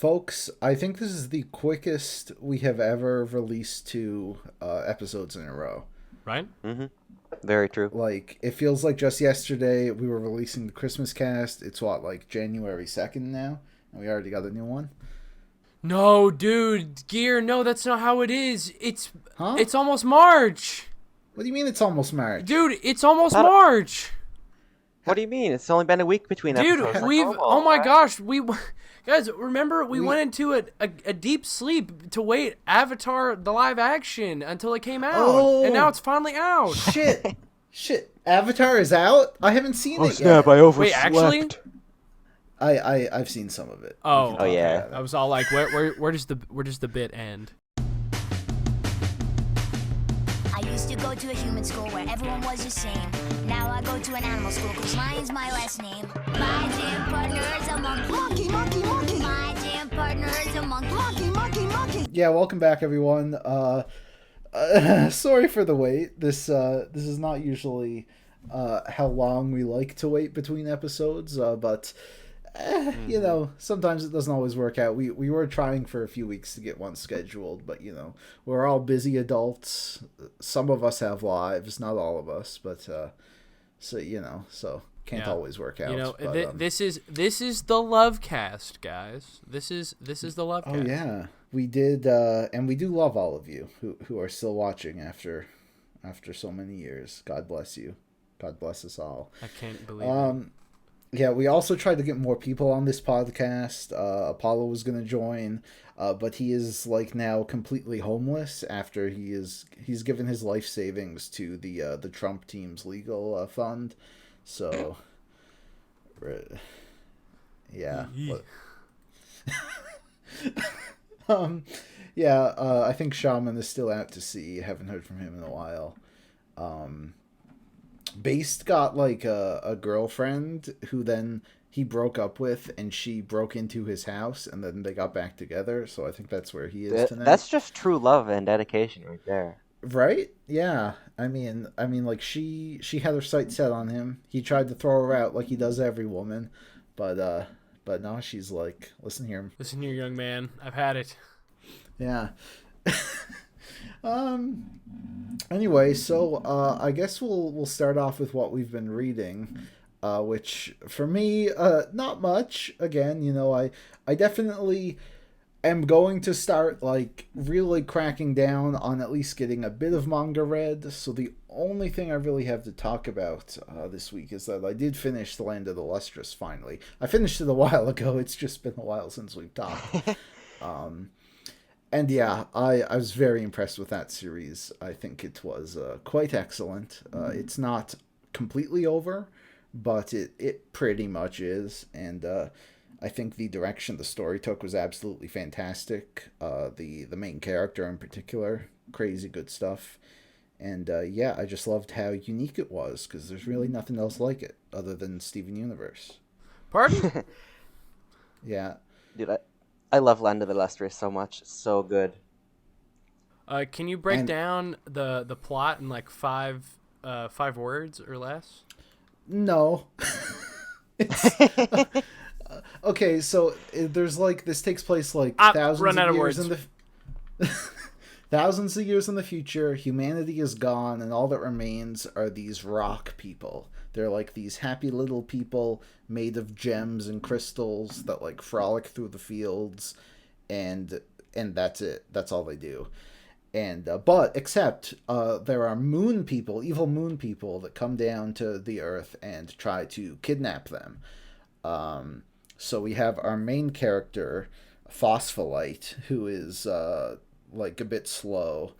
Folks, I think this is the quickest we have ever released two episodes in a row. Right? Mm-hmm. Very true. Like, it feels like just yesterday we were releasing the Christmas cast. It's what, like January 2nd now? And we already got a new one? No, dude, Gear, no, that's not how it is. Huh? It's almost March. What do you mean it's almost March? Dude, it's almost Not- March. What do you mean? It's only been a week between Dude, episodes. we've Like, oh my right? gosh, guys, remember we went into a deep sleep to wait Avatar the live action until it came out. Oh. And now it's finally out. Shit. Avatar is out? I haven't seen it snap, yet. I overslept. Wait, actually? I've seen some of it. Oh, Oh, yeah. I was all like, where does the bit end? I used to go to a human school where everyone was the same. Now I go to an animal school cause lion's my last name. My gym partner is a monkey. Monkey. My gym partner is a monkey. Monkey. Yeah, welcome back, everyone. Sorry for the wait. This is not usually how long we like to wait between episodes, but you know, sometimes it doesn't always work out. We were trying for a few weeks to get one scheduled, but you know, we're all busy adults. Some of us have lives, not all of us, but so you know, so can't always work out. You know, but, this is the love cast, guys. This is the love cast. Oh yeah, we did, and we do love all of you who are still watching after so many years. God bless you. God bless us all. I can't believe it. Yeah, we also tried to get more people on this podcast. Apollo was going to join, but he is like now completely homeless after he's given his life savings to the Trump team's legal fund. So, yeah. I think Shaman is still out to sea. Haven't heard from him in a while. Based got like a girlfriend who then he broke up with, and she broke into his house, and then they got back together. So I think that's where he is tonight. That's just true love and dedication right there. Right? Yeah. I mean, like she had her sights set on him. He tried to throw her out like he does every woman, but now she's like, listen here, young man. I've had it. yeah. Anyway, so I guess we'll start off with what we've been reading, which for me, not much. Again, you know, I definitely am going to start like really cracking down on at least getting a bit of manga read. So the only thing I really have to talk about this week is that I did finish The Land of the Lustrous finally. I finished it a while ago. It's just been a while since we've talked. And yeah, I was very impressed with that series. I think it was quite excellent. It's not completely over, but it pretty much is. And I think the direction the story took was absolutely fantastic. The main character in particular, crazy good stuff. And yeah, I just loved how unique it was, because there's really nothing else like it other than Steven Universe. Pardon? Yeah. Dude, I love Land of the Lustrous so much. It's so good. Can you break down the plot in like five words or less? No. Okay, so there's like, this takes place like thousands of years in the thousands of years in the future. Humanity is gone, and all that remains are these rock people. They're like these happy little people made of gems and crystals that like frolic through the fields, and that's it. That's all they do. And but except there are moon people, evil moon people that come down to the earth and try to kidnap them. So we have our main character, Phospholite, who is like a bit slow.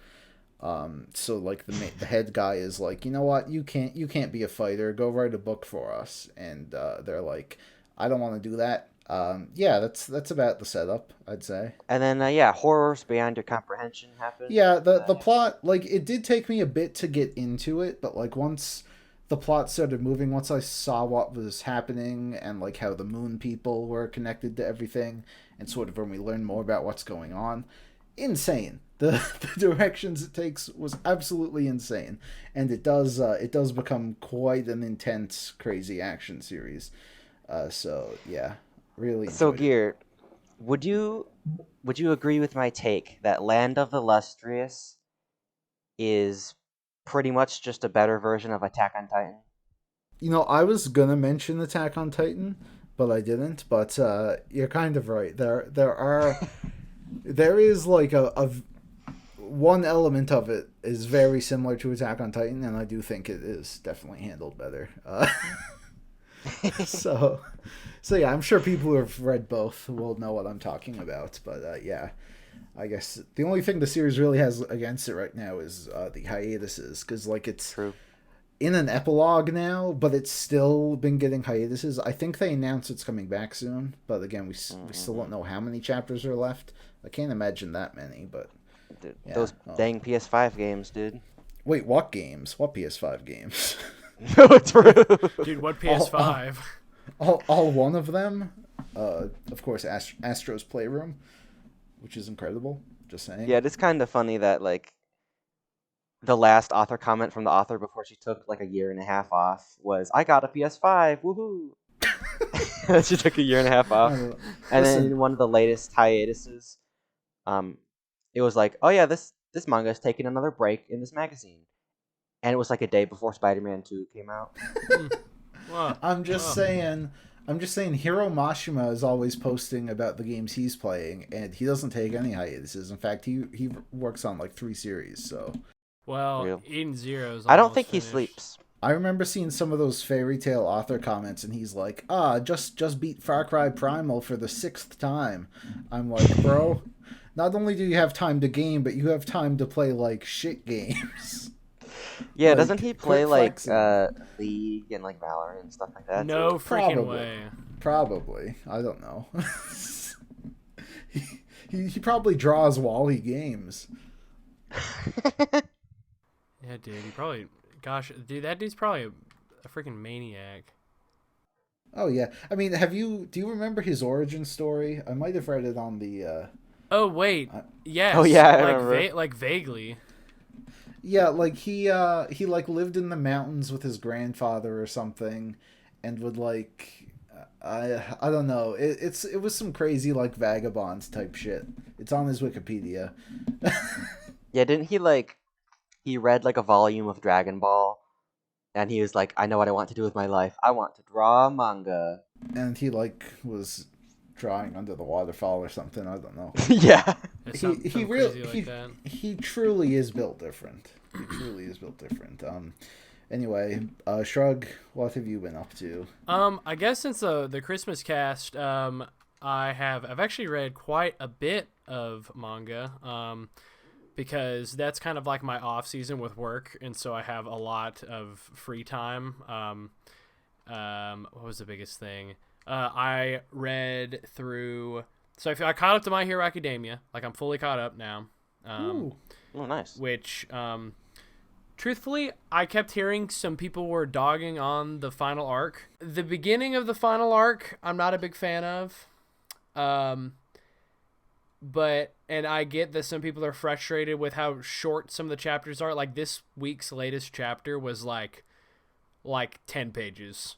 So like the head guy is like, you know what, you can't be a fighter. Go write a book for us. And they're like, I don't want to do that. Yeah, that's about the setup, I'd say. And then horrors beyond your comprehension happen. Yeah, the plot, like, it did take me a bit to get into it, but like once the plot started moving, once I saw what was happening and like how the moon people were connected to everything, and sort of when we learned more about what's going on, insane. The directions it takes was absolutely insane, and it does become quite an intense, crazy action series. So yeah, really. So enjoyed it. Gear, would you agree with my take that Land of the Lustrous is pretty much just a better version of Attack on Titan? I was gonna mention Attack on Titan, but I didn't. But you're kind of right. There is like a one element of it is very similar to Attack on Titan, and I do think it is definitely handled better. So yeah, I'm sure people who have read both will know what I'm talking about. But yeah, I guess the only thing the series really has against it right now is the hiatuses, because like it's True. in an epilogue now, but it's still been getting hiatuses. I think they announced it's coming back soon, but again, we still don't know how many chapters are left. I can't imagine that many, but Dude, yeah. those dang PS5 games, dude. Wait, what games? What PS5 games? No, true. Dude, what PS5? all one of them? Of course, Astro's Playroom, which is incredible. Just saying. Yeah, it's kind of funny that like the last author comment from the author before she took like a year and a half off was, "I got a PS5, woohoo!" She took a year and a half off, and then in one of the latest hiatuses, it was like, "Oh yeah, this manga is taking another break in this magazine," and it was like a day before Spider-Man 2 came out. Wow. I'm just saying. Hiro Mashima is always posting about the games he's playing, and he doesn't take any hiatuses. In fact, he works on like 3 series. So, Well, Real. Eden Zero's I don't almost think he finished. sleeps. I remember seeing some of those fairy tale author comments, and he's like, just beat Far Cry Primal for the 6th time. I'm like, bro, not only do you have time to game, but you have time to play like shit games. Yeah, Like, doesn't he play quit like flexing. League and like Valorant and stuff like that? No too? freaking way. Probably. I don't know. he probably draws while he games. Yeah, dude, he probably. Gosh, dude, that dude's probably a freaking maniac. Oh yeah. I mean, do you remember his origin story? I might have read it on the Oh wait, yes. Oh, yeah, I like remember. like vaguely. yeah, like he like lived in the mountains with his grandfather or something, and would like I don't know. It was some crazy like vagabonds type shit. It's on his Wikipedia. Yeah, didn't he like he read like a volume of Dragon Ball and he was like, I know what I want to do with my life. I want to draw manga. And he like was drawing under the waterfall or something. I don't know. Yeah. He really like that. he truly is built different. He truly is built different. Anyway, Shrug, what have you been up to? I guess since the Christmas cast, I've actually read quite a bit of manga. Because that's kind of like my off season with work, and so I have a lot of free time. What was the biggest thing? I read through. So I caught up to My Hero Academia. Like I'm fully caught up now. Ooh. Oh, nice. Which, truthfully, I kept hearing some people were dogging on the final arc. The beginning of the final arc, I'm not a big fan of. And I get that some people are frustrated with how short some of the chapters are. Like this week's latest chapter was like 10 pages.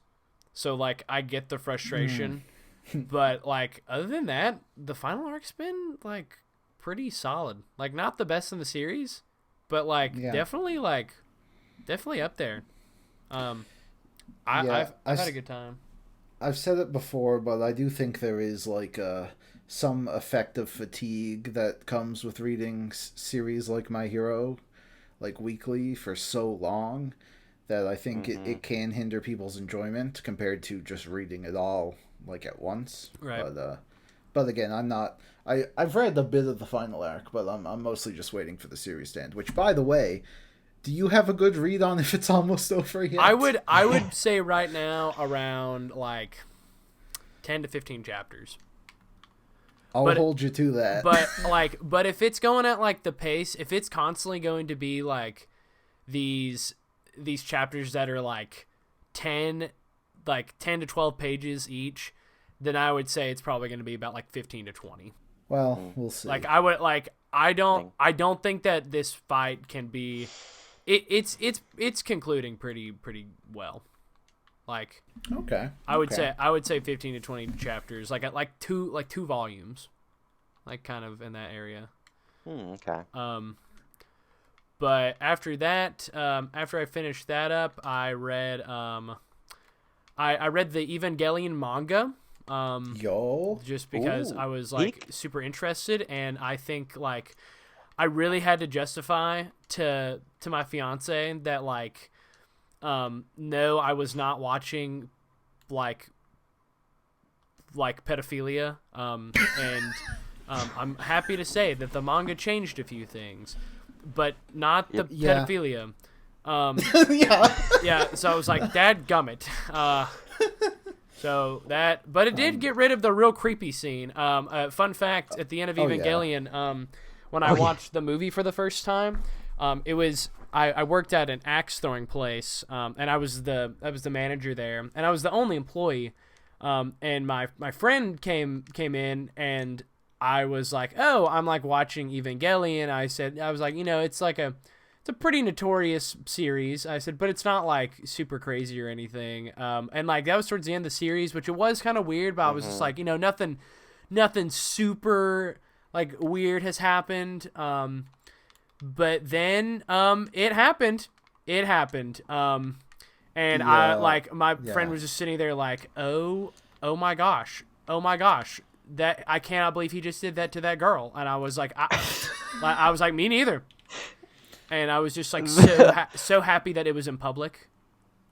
So like I get the frustration. But like other than that, the final arc's been like pretty solid. Like not the best in the series, but like definitely up there. I've had a good time. I've said it before, but I do think there is like some effect of fatigue that comes with reading series like My Hero, like weekly for so long, that I think it can hinder people's enjoyment compared to just reading it all like at once. Right. But again, I've read a bit of the final arc, but I'm mostly just waiting for the series to end. Which, by the way, do you have a good read on if it's almost over yet? I would say right now around like 10 to 15 chapters. I'll hold you to that. But if it's going at like the pace, if it's constantly going to be like these chapters that are like 10 to 12 pages each, then I would say it's probably going to be about like 15 to 20. Well, we'll see. I don't think that this fight can be it's concluding pretty well. Like, Okay. I would say 15 to 20 chapters, like two volumes, like kind of in that area. Okay. But after that, after I finished that up, I read I read the Evangelion manga. Yo. Just because Ooh, I was like geek. super interested, and I think like I really had to justify to my fiance that like no, I was not watching like pedophilia, and I'm happy to say that the manga changed a few things, but not the Yeah. pedophilia. Yeah. Yeah, so I was like, Dad gummit. So that, but it did get rid of the real creepy scene. Fun fact: at the end of Oh, yeah. Evangelion, when I watched the movie for the first time, it was I worked at an axe throwing place, and I was the manager there, and I was the only employee. And my friend came in, and I was like, oh, I'm like watching Evangelion. I was like, it's a pretty notorious series. I said, but it's not like super crazy or anything. And like that was towards the end of the series, which it was kind of weird, but I was just like, nothing super like weird has happened. But then it happened. And Yeah. I like my Yeah. friend was just sitting there like, oh my gosh, that I cannot believe he just did that to that girl. And I was like, I was like, me neither. And I was just like so happy that it was in public.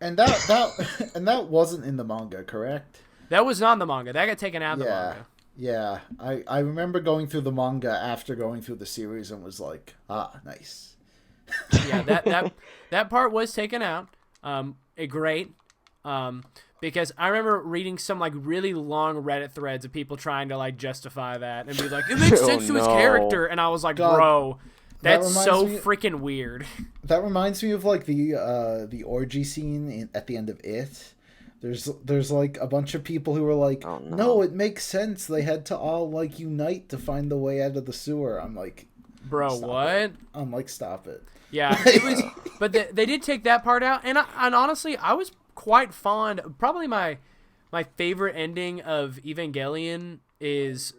And that wasn't in the manga, correct? That was not in the manga. That got taken out of the Yeah. manga. Yeah. I remember going through the manga after going through the series and was like, nice. Yeah, that part was taken out. Great. Because I remember reading some like really long Reddit threads of people trying to like justify that and be like, it makes sense to his no. character, and I was like, God, bro, that's reminds so me- freaking weird. That reminds me of like the orgy scene at the end of It. There's like a bunch of people who were like, Oh, no. no, it makes sense. They had to all like unite to find the way out of the sewer. I'm like, Bro, stop what? it. I'm like, stop it. Yeah, it was, but they did take that part out, and honestly, I was quite fond. Probably my favorite ending of Evangelion is,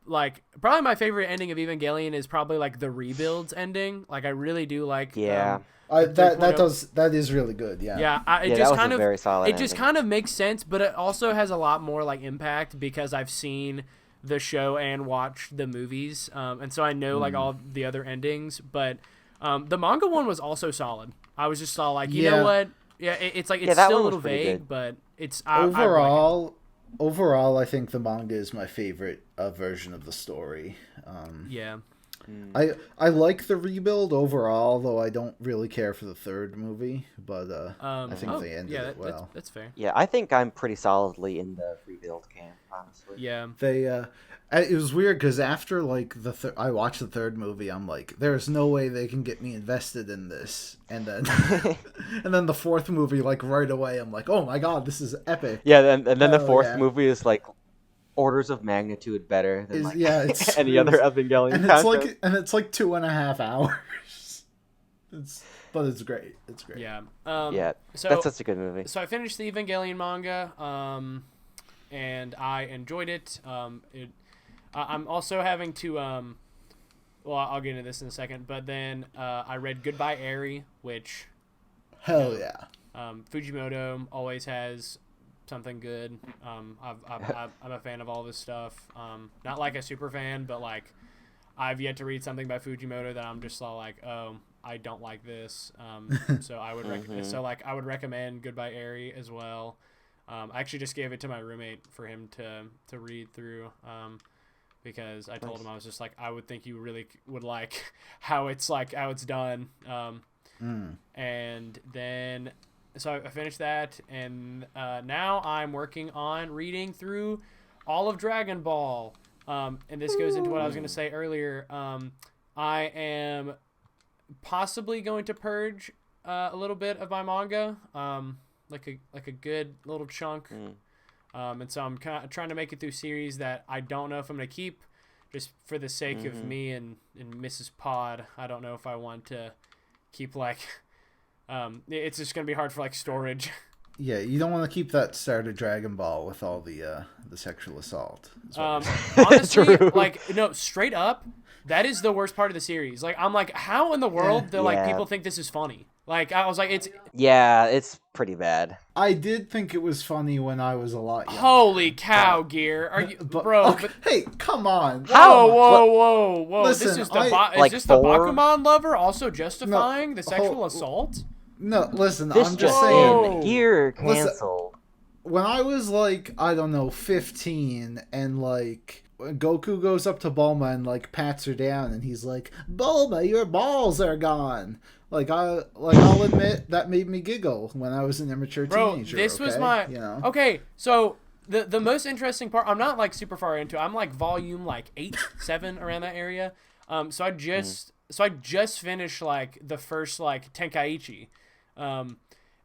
like probably my favorite ending of Evangelion is probably like the Rebuilds ending. Like I really do like. Yeah. That is really good. Yeah. Yeah, it Yeah, just that was kind a of very solid it just ending. kind of makes sense, but it also has a lot more like impact because I've seen the show and watched the movies, and so I know like all the other endings. But the manga one was also solid. I was just all like, you know what? Yeah, it's like it's that still a one was little pretty vague, good. but it's Overall, I think the manga is my favorite version of the story. Yeah. I like the rebuild overall, though I don't really care for the third movie. But I think they ended it well. That's fair. Yeah, I think I'm pretty solidly in the rebuild camp, honestly. Yeah. They it was weird because after like I watched the third movie, I'm like, there's no way they can get me invested in this. And then and then the fourth movie, like right away, I'm like, oh my god, this is epic. Yeah, and then the Oh, fourth yeah. movie is like orders of magnitude better than like It's any other Evangelion and content. it's like 2.5 hours. But it's great. It's great. Yeah. Yeah, So that's such a good movie. So I finished the Evangelion manga, and I enjoyed it. I'm also having to, well, I'll get into this in a second, but then I read Goodbye Eri, which Hell yeah. Fujimoto always has something good. I'm a fan of all this stuff. Not like a super fan, but like I've yet to read something by Fujimoto that I'm just all like, oh, I don't like this. So I would I would recommend Goodbye Eri as well. I actually just gave it to my roommate for him to read through. Because I told him, I was just like, I would think you really would like how it's done. And then, so I finished that, and now I'm working on reading through all of Dragon Ball. And this goes into what I was going to say earlier. I am possibly going to purge a little bit of my manga, like a good little chunk. And so I'm kind of trying to make it through series that I don't know if I'm going to keep, just for the sake of me and Mrs. Pod. I don't know if I want to keep like, it's just going to be hard for like storage. Yeah, you don't want to keep that starter Dragon Ball with all the sexual assault. Honestly, True. like no, straight up, that is the worst part of the series. Like I'm like, how in the world do like Yeah. people think this is funny? Like I was like, it's Yeah, it's pretty bad. I did think it was funny when I was a lot younger. holy cow, Gear. Are you, bro? Okay, hey, come on. Whoa, What? whoa! Listen, this is the Like is this the 4? Bakuman lover also justifying the sexual hold- assault? No, listen, This I'm just just saying. in. Gear Listen- canceled. When I was like, I don't know, 15, and like Goku goes up to Bulma and like pats her down, and he's like, "Bulma, your balls are gone." I'll admit that made me giggle when I was an immature Bro, teenager. this was okay? my you know. okay. So the most interesting part, I'm not like super far into it. I'm like volume like 8, 7 around that area. So I just finished like the first like Tenkaichi,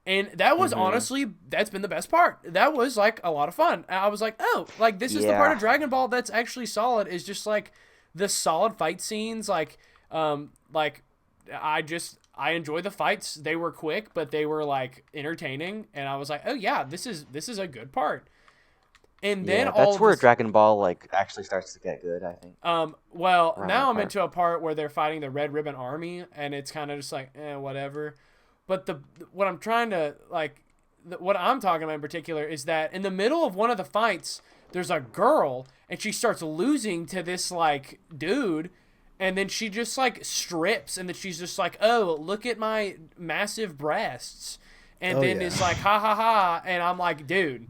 and that was honestly that's been the best part. That was like a lot of fun. I was like, oh, like this is the part of Dragon Ball that's actually solid. Is just like the solid fight scenes. Like I enjoy the fights. They were quick, but they were like entertaining, and I was like, oh yeah, this is a good part. And then that's where Dragon Ball like actually starts to get good, I think. Well, Around now that I'm part. into a part where they're fighting the Red Ribbon Army, and it's kind of just like, whatever. But what I'm trying to like, what I'm talking about in particular is that in the middle of one of the fights, there's a girl, and she starts losing to this like dude, and then she just like strips, and then she's just like, oh, look at my massive breasts, and then it's like, ha ha ha, and I'm like, dude.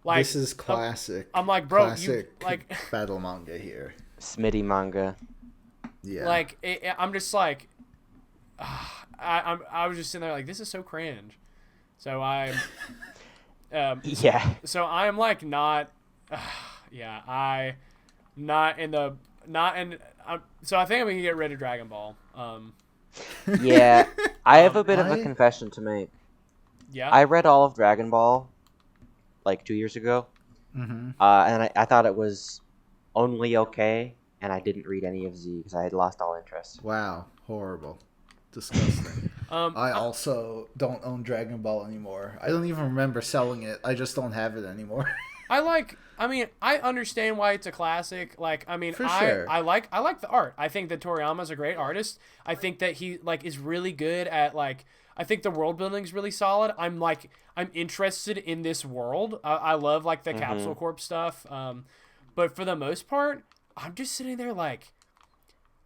Like, This is classic. I'm like, bro, classic you like battle manga here. Smitty manga. Yeah. like I'm just like, I was just sitting there like, this is so cringe. So I'm, Yeah. so I'm like not, yeah, so I think I'm gonna get rid of Dragon Ball. Yeah. I have a bit of I- a confession to make. Yeah. I read all of Dragon Ball like 2 years ago. Mm-hmm. And I thought it was only okay, and I didn't read any of Z because I had lost all interest. Wow, horrible, disgusting. I also don't own Dragon Ball anymore. I don't even remember selling it. I just don't have it anymore. I mean, I understand why it's a classic. Like, I mean, For sure. I like the art. I think that Toriyama's a great artist. I think that he like is really good at like. I think the world building is really solid. I'm interested in this world. I love like the Capsule Corp stuff. But for the most part, I'm just sitting there like,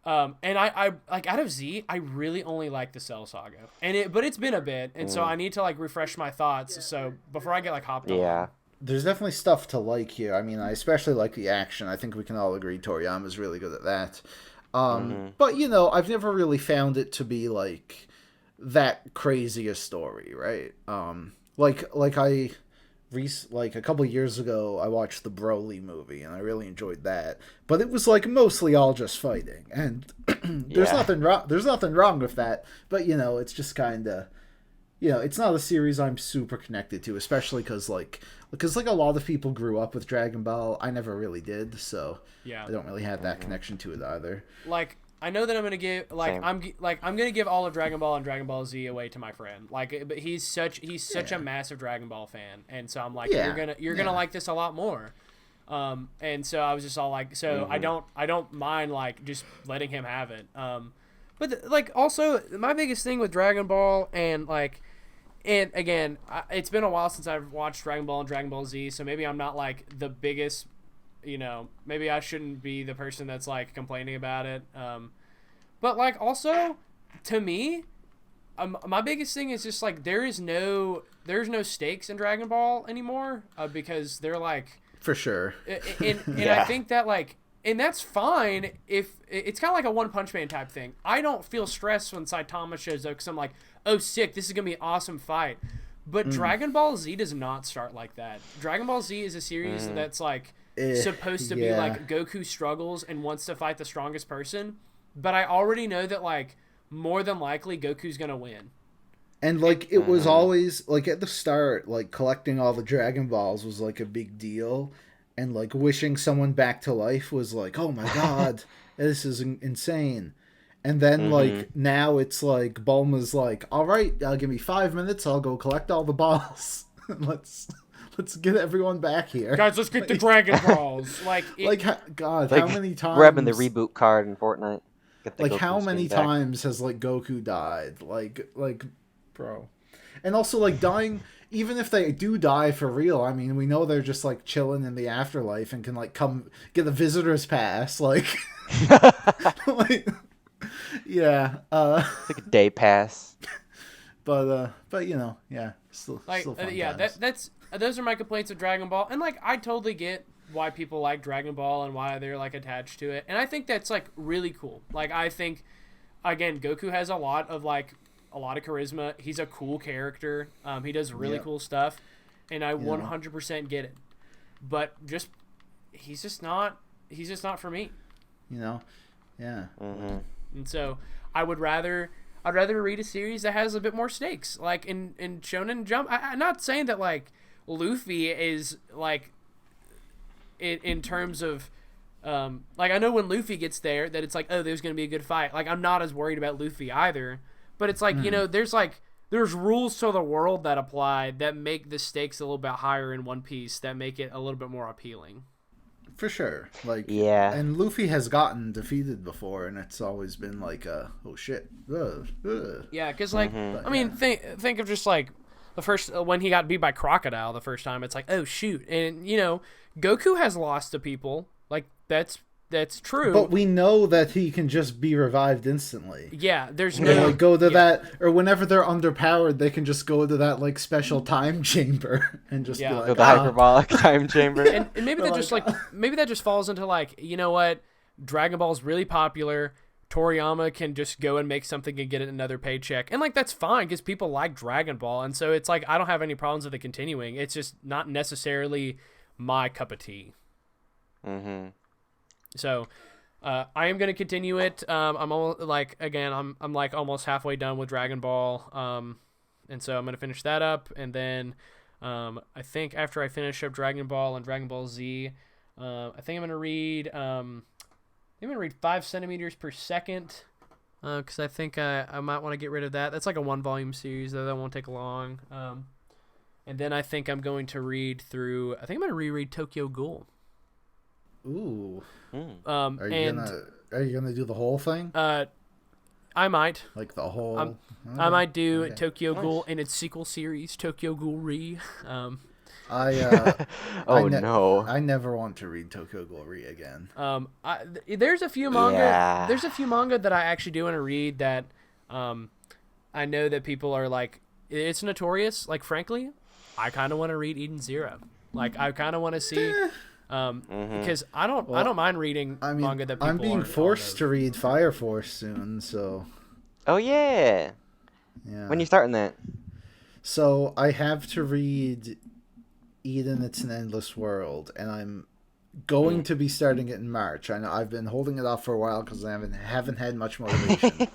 and I like out of Z, I really only like the Cell Saga, but it's been a bit, and so I need to like refresh my thoughts. So before I get like hopped on. Yeah. There's definitely stuff to like here. I mean, I especially like the action. I think we can all agree Toriyama's really good at that. But you know, I've never really found it to be like that crazy a story, right? Like a couple years ago, I watched the Broly movie, and I really enjoyed that. But it was like mostly all just fighting, and there's nothing wrong. There's nothing wrong with that. But you know, it's just kind of, you know, it's not a series I'm super connected to, especially because a lot of people grew up with Dragon Ball. I never really did, so Yeah. I don't really have that connection to it either. Like, I know that I'm gonna give Same. I'm gonna give all of Dragon Ball and Dragon Ball Z away to my friend. Like, but he's such a massive Dragon Ball fan, and so I'm like, Yeah. you're gonna like this a lot more. And so I was just all like, so I don't mind like just letting him have it. But like also my biggest thing with Dragon Ball and again, it's been a while since I've watched Dragon Ball and Dragon Ball Z, so maybe I'm not like the biggest. You know, maybe I shouldn't be the person that's like complaining about it. But like also, to me, my biggest thing is just like there's no stakes in Dragon Ball anymore because they're like For sure. and Yeah. I think that like and that's fine if it's kind of like a One Punch Man type thing. I don't feel stressed when Saitama shows up because I'm like, oh sick, this is gonna be an awesome fight. But Dragon Ball Z does not start like that. Dragon Ball Z is a series that's like supposed to be like Goku struggles and wants to fight the strongest person, but I already know that like more than likely Goku's gonna win. And like it was always like at the start, like collecting all the Dragon Balls was like a big deal, and like wishing someone back to life was like, oh my god, this is insane. And then like now it's like Bulma's like, all right, give me 5 minutes, I'll go collect all the balls. let's get everyone back here. Guys, let's get the Dragon Balls. God, Like, how many times grabbing the reboot card in Fortnite. Get the like Goku how skin many back. times has like Goku died? Like bro. And also like dying, even if they do die for real, I mean, we know they're just like chilling in the afterlife and can like come get a visitor's pass, like like yeah, It's like a day pass. but you know, yeah, still fun yeah, times. those are my complaints of Dragon Ball, and like I totally get why people like Dragon Ball and why they're like attached to it, and I think that's like really cool. Like I think, again, Goku has a lot of charisma. He's a cool character. He does really cool stuff, and I 100% get it. But he's just not for me. You know, yeah. Mm-hmm. And so I'd rather read a series that has a bit more stakes. Like in Shonen Jump, I'm not saying that like Luffy is like in terms of like I know when Luffy gets there that it's like, oh, there's gonna be a good fight. Like I'm not as worried about Luffy either. But it's like, you know, there's rules to the world that apply that make the stakes a little bit higher in One Piece, that make it a little bit more appealing. For sure. Like, Yeah. And Luffy has gotten defeated before, and it's always been like, oh shit. Yeah, because like, I mean, think of just like the first when he got beat by Crocodile the first time. It's like, oh shoot, and you know, Goku has lost to people. Like that's true. But we know that he can just be revived instantly. Yeah, there's They no like go to that, or whenever they're underpowered, they can just go to that like special time chamber and just be Yeah. like, Go the hyperbolic time chamber. and maybe that just like maybe that just falls into like, you know what, Dragon Ball's really popular. Toriyama can just go and make something and get another paycheck, and like that's fine because people like Dragon Ball, and so it's like I don't have any problems with it continuing. It's just not necessarily my cup of tea. Mm-hmm. So I am gonna continue it. I'm almost like again I'm like almost halfway done with Dragon Ball. And so I'm gonna finish that up, and then I think after I finish up Dragon Ball and Dragon Ball Z, I think I'm gonna read 5 centimeters per second. Because I think I might want to get rid of that. That's like a 1-volume series, though that won't take long. And then I think I'm going to read through. I think I'm going to reread Tokyo Ghoul. ooh. Mm. Are you gonna do the whole thing? I might. Like the whole? I might do Okay. Tokyo Ghoul in its sequel series, Tokyo Ghoul Re. Oh no. I never want to read Tokyo Ghoul Re again. There's a few manga. Yeah. There's a few manga that I actually do want to read that, I know that people are like, it's notorious. Like frankly, I kind of want to read Eden Zero. Like I kind of want to see, because I don't mind reading manga that people I'm being aren't forced fond to read Fire Force soon, so Oh yeah. yeah. When you starting that? So I have to read Eden, It's an Endless World, and I'm going to be starting it in March. I know I've been holding it off for a while because I haven't had much motivation,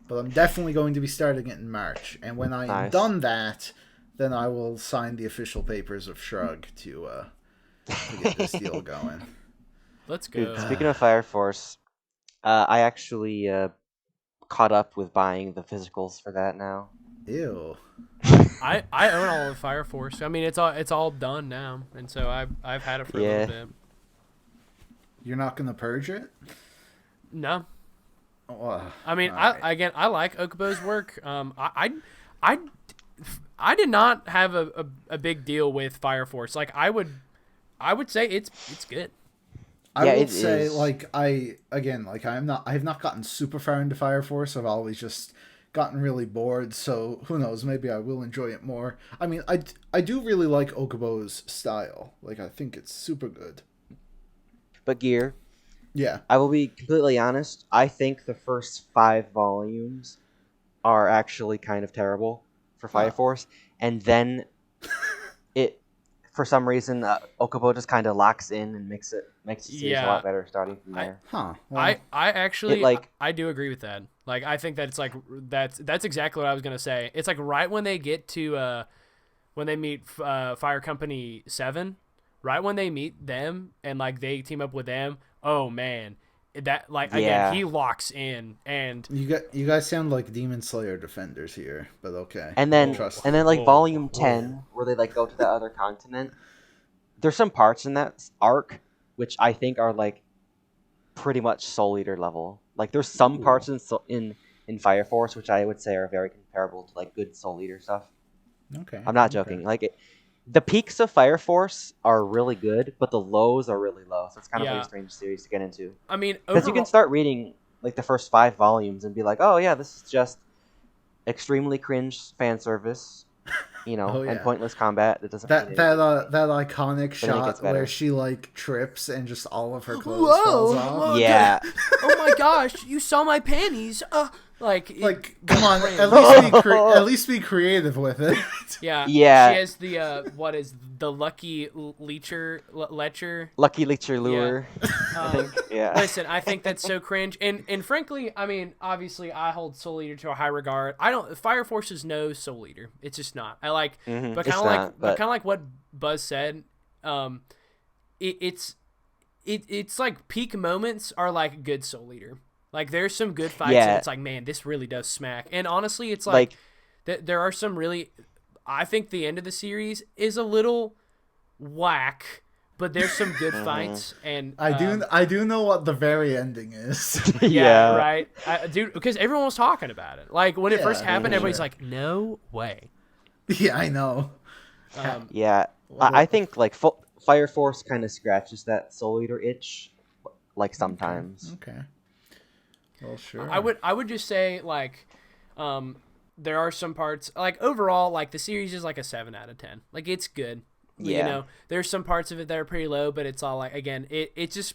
but I'm definitely going to be starting it in March. And when I am Nice. done that, then I will sign the official papers of Shrug to get this deal going. Let's go. Dude, speaking of Fire Force, I actually caught up with buying the physicals for that now. Ew. I own all of Fire Force. I mean, it's all done now, and so I've had it for a Yeah. little bit. You're not gonna purge it? No, Oh, I mean, alright. I like Okubo's work. I did not have a big deal with Fire Force. Like I would say it's good. I Yeah, will it say, is. like, I have not gotten super far into Fire Force. I've always just gotten really bored, so who knows, maybe I will enjoy it more. I mean, I do really like Okubo's style. Like, I think it's super good. But Gear, Yeah. I will be completely honest. I think the first 5 volumes are actually kind of terrible for Fire Force, and then it, for some reason, Okubo just kind of locks in and makes the series a lot better starting from there. Huh. Well, I actually It, like- I do agree with that. Like I think that it's like that's exactly what I was gonna say. It's like right when they get to when they meet Fire Company 7, right when they meet them and like they team up with them. Oh man, that like Yeah. again he locks in, and You guys sound like Demon Slayer defenders here, but okay. And then Trust like Whoa. volume 10, where they like go to that other continent. There's some parts in that arc which I think are like pretty much Soul Eater level. Like there's some parts in Fire Force which I would say are very comparable to like good Soul Eater stuff. Okay. I'm not joking. Like the peaks of Fire Force are really good, but the lows are really low. So it's kind of like a strange series to get into. I mean, Because you can start reading like the first 5 volumes and be like, oh yeah, this is just extremely cringe fan service, and pointless combat that doesn't. That iconic shot where she like trips and just all of her clothes falls off. Yeah. Oh my gosh, you saw my panties. Like come on, at least be creative with it. Yeah. Yeah. She has the what is the Lucky Lecher? Lucky Lecher Lure. Yeah. I think. Yeah. Listen, I think that's so cringe, and frankly, I mean, obviously, I hold Soul Eater to a high regard. I don't. Fire Force is no Soul Eater. It's just not. I like, but kind of like what Buzz said. It's like peak moments are like good Soul Eater. Like there's some good fights, and it's like, man, this really does smack. And honestly, it's like there are some really. I think the end of the series is a little whack, but there's some good fights, and I do know what the very ending is. Yeah, right, dude. Because everyone was talking about it. Like when it first happened, everybody's like, "No way." Yeah, I know. I think like Fire Force kind of scratches that Soul Eater itch, like sometimes. Okay. Well, sure. I would just say like, there are some parts like overall like the series is like a 7 out of 10. Like it's good. Yeah. You know, there's some parts of it that are pretty low, but it's all like again, it's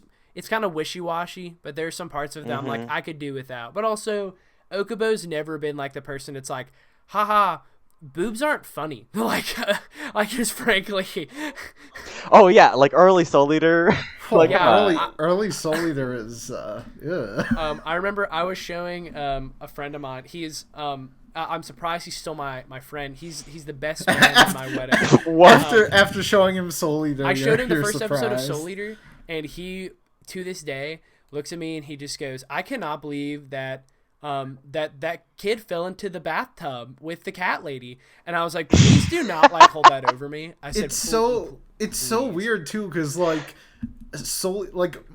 kind of wishy-washy. But there's some parts of it that I'm like I could do without. But also, Okubo's never been like the person. It's like, haha, boobs aren't funny. like just frankly. Oh yeah, like early Soul Eater. Early Soul Eater is I remember I was showing a friend of mine. He's I'm surprised he's still my friend. He's the best man at my wedding. After showing him Soul Eater, I showed him the first episode of Soul Eater, and he to this day looks at me and he just goes, "I cannot believe that that kid fell into the bathtub with the cat lady." And I was like, "Please do not like hold that over me." I said, it's so weird too, because like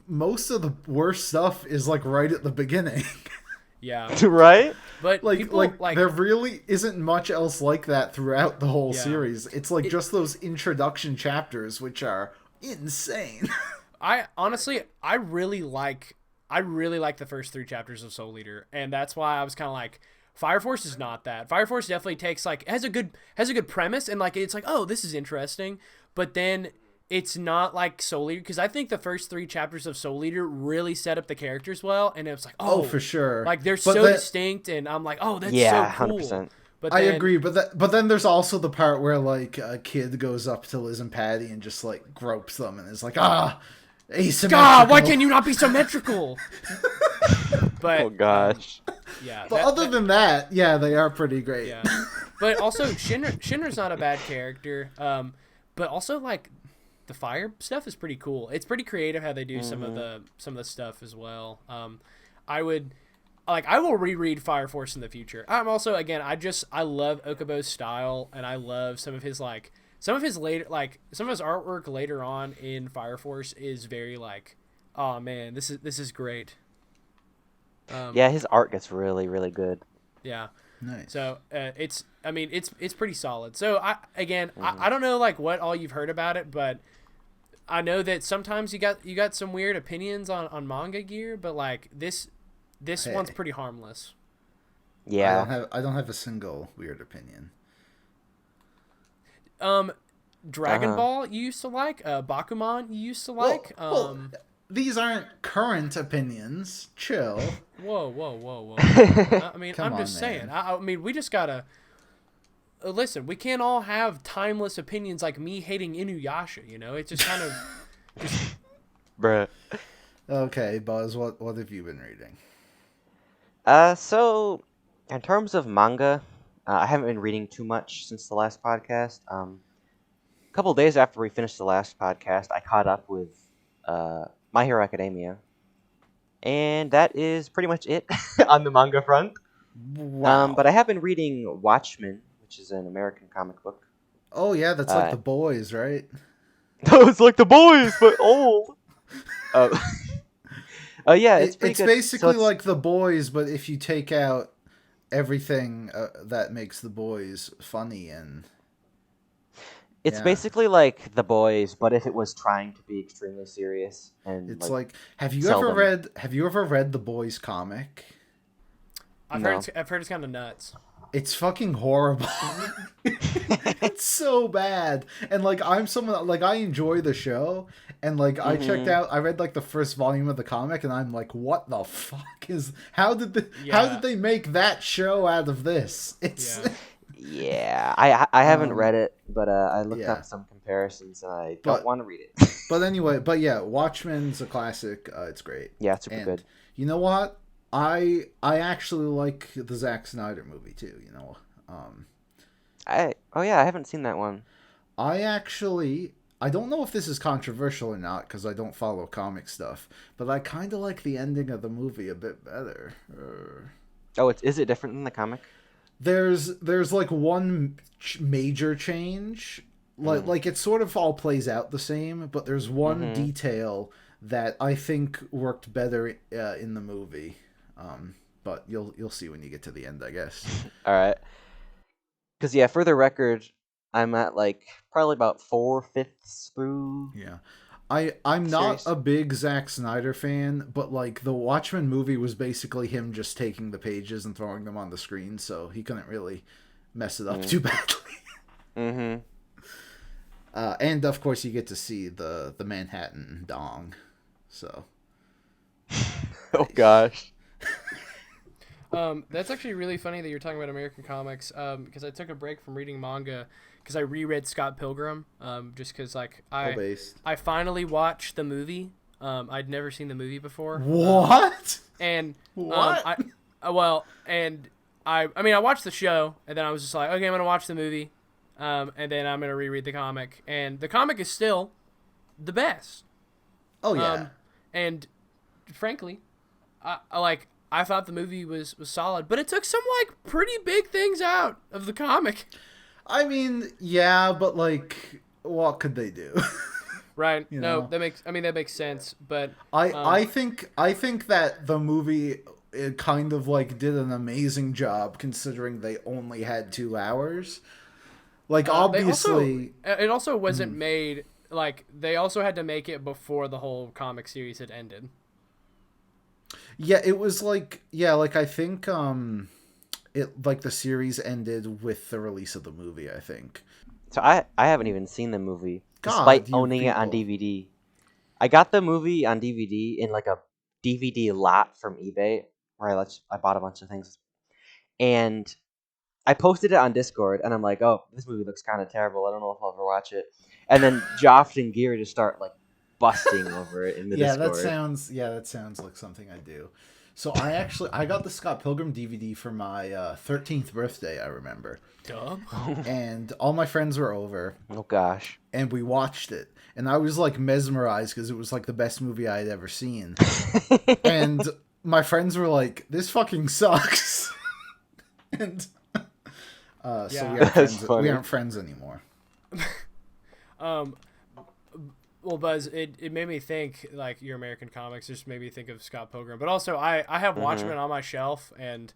most of the worst stuff is like right at the beginning. Yeah. Right? But there really isn't much else like that throughout the whole series. It's like just those introduction chapters, which are insane. I really like the first 3 chapters of Soul Eater, and that's why I was kind of like, Fire Force is not that. Fire Force definitely takes like has a good premise, and like it's like, oh, this is interesting, but then it's not like Soul Eater, because I think the first 3 chapters of Soul Eater really set up the characters well, and it was like, oh for sure, like they're distinct, and I'm like, oh, that's so cool. 100%. But I agree, but then there's also the part where like a kid goes up to Liz and Patty and just like gropes them and is like, asymmetrical. God, why can you not be symmetrical? But oh gosh. But other than that, they are pretty great. Yeah. But also Shinra's not a bad character. But also like the fire stuff is pretty cool. It's pretty creative how they do some of the stuff as well. I will reread Fire Force in the future. I'm also again I love Okubo's style, and I love some of his artwork later on in Fire Force is very like, oh man, this is great. His art gets really, really good. Yeah. Nice. So it's pretty solid. So I don't know like what all you've heard about it, but I know that sometimes you got some weird opinions on manga gear, but like this one's pretty harmless. Yeah. I don't have a single weird opinion. Dragon Ball you used to like, Bakuman you used to like. These aren't current opinions. Chill. Whoa. I mean, I'm just saying. I mean, we just gotta listen. We can't all have timeless opinions like me hating Inuyasha. You know, it's just kind of. Bruh. Okay, Buzz. What have you been reading? So in terms of manga, I haven't been reading too much since the last podcast. A couple days after we finished the last podcast, I caught up with My Hero Academia. And that is pretty much it on the manga front. Wow. But I have been reading Watchmen, which is an American comic book. Oh yeah, that's like The Boys, right? It's like The Boys, but old. Oh yeah, it's pretty it's good. basically So like The Boys, but if you take out everything that makes The Boys funny and it's yeah. basically like The Boys, but if it was trying to be extremely serious and It's like have you seldom. ever read The Boys comic? I've No. heard it's kind of nuts. It's fucking horrible. It's so bad. And like I'm someone like I enjoy the show and like I checked out I read like the first volume of the comic and I'm like what the fuck is how did they make that show out of this? It's Yeah, I haven't read it, but I looked up some comparisons and I don't want to read it. But anyway, but yeah, Watchmen's a classic. It's great. Yeah, it's super good. You know what? I actually like the Zack Snyder movie too. You know, I haven't seen that one. I don't know if this is controversial or not because I don't follow comic stuff, but I kind of like the ending of the movie a bit better. Oh, is it different than the comic? There's like one major change, like it sort of all plays out the same, but there's one detail that I think worked better in the movie. But you'll see when you get to the end, I guess. All right. Because yeah, for the record, I'm at like probably about 4/5 through. Yeah, I'm not a big Zack Snyder fan, but like the Watchmen movie was basically him just taking the pages and throwing them on the screen, so he couldn't really mess it up too badly. And of course, you get to see the Manhattan dong. So. Oh gosh. That's actually really funny that you're talking about American comics. Because I took a break from reading manga because I reread Scott Pilgrim. Just because like I finally watched the movie. I'd never seen the movie before. What? And what? I watched the show and then I was just like, okay, I'm gonna watch the movie. And then I'm gonna reread the comic, and the comic is still the best. Oh yeah. And frankly, I thought the movie was solid, but it took some like pretty big things out of the comic. I mean, yeah, but like, what could they do? Right. That makes sense. But I think that the movie it kind of like did an amazing job considering they only had 2 hours. Like obviously, it also wasn't made like they also had to make it before the whole comic series had ended. Yeah, it was like I think it like the series ended with the release of the movie, I think. So I haven't even seen the movie despite owning it on DVD. I got the movie on DVD in like a DVD lot from eBay where I bought a bunch of things. And I posted it on Discord and I'm like, "Oh, this movie looks kind of terrible. I don't know if I'll ever watch it." And then Joff and Gear just start like busting over it in the Discord. That sounds like something I do. So I got the Scott Pilgrim DVD for my 13th birthday, I remember. Duh. And all my friends were over. Oh gosh. And we watched it. And I was like mesmerized because it was like the best movie I had ever seen. And my friends were like, "This fucking sucks." And so we aren't friends anymore. Well, Buzz, it made me think like your American comics just made me think of Scott Pilgrim, but also I have Watchmen on my shelf, and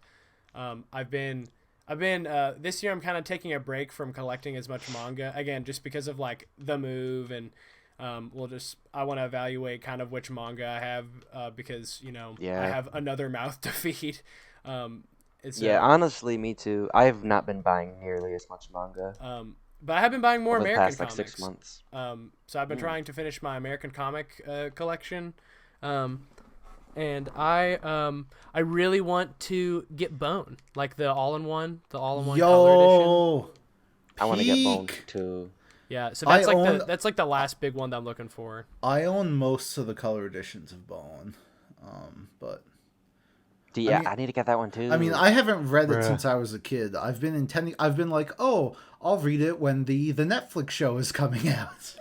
I've been this year I'm kind of taking a break from collecting as much manga again just because of like the move, and I want to evaluate kind of which manga I have because I have another mouth to feed. Honestly, me too. I have not been buying nearly as much manga. But I have been buying more American past, comics. Like 6 months. So I've been trying to finish my American comic collection, and I really want to get Bone, like the all-in-one color edition. I want to get Bone too. Yeah, so that's like the last big one that I'm looking for. I own most of the color editions of Bone, but. I need to get that one too. I mean, I haven't read it since I was a kid. I've been like, oh, I'll read it when the Netflix show is coming out.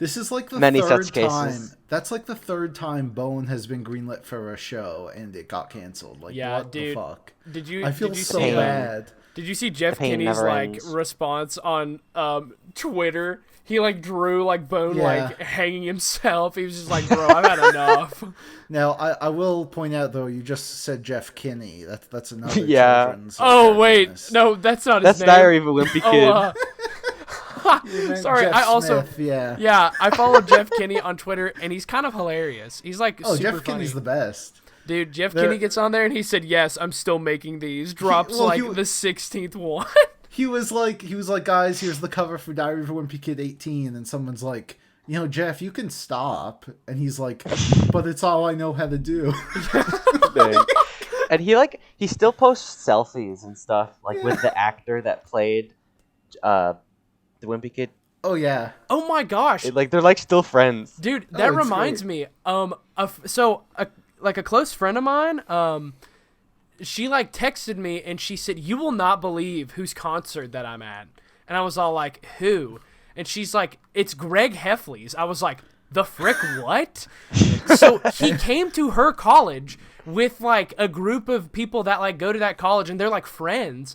This is like the Many third such time. cases. That's like the third time Bone has been greenlit for a show and it got canceled. Like, Yeah, what dude. the fuck? Did you? I feel did you so see, bad. Did you see Jeff pain Kinney's never like ends. response on Twitter? He like drew like Bone Yeah. like hanging himself. He was just like, "Bro, I've had enough." Now, I will point out though, you just said Jeff Kinney. That's another Yeah. children's. Oh wait, cartoonist. no, that's not That's his name. Diary of a Wimpy Kid. You meant Sorry, Jeff I also Smith, yeah. yeah, I follow Jeff Kinney on Twitter, and he's kind of hilarious. He's like Oh, super Jeff Kinney's funny. the best. Dude, Jeff There- Kinney gets on there and he said, "Yes, I'm still making these." Drops well, he like the 16th one. He was like, guys, here's the cover for Diary of a Wimpy Kid 18, and someone's like, Jeff, you can stop, and he's like, but it's all I know how to do. Thing. And he still posts selfies and stuff like with the actor that played the Wimpy Kid. Oh yeah, Oh my gosh. They're like still friends. Dude, that it's reminds me. A close friend of mine, she like texted me and she said, "You will not believe whose concert that I'm at." And I was all like, "Who?" And she's like, "It's Greg Heffley's." I was like, "The frick what?" So he came to her college with like a group of people that like go to that college and they're like friends.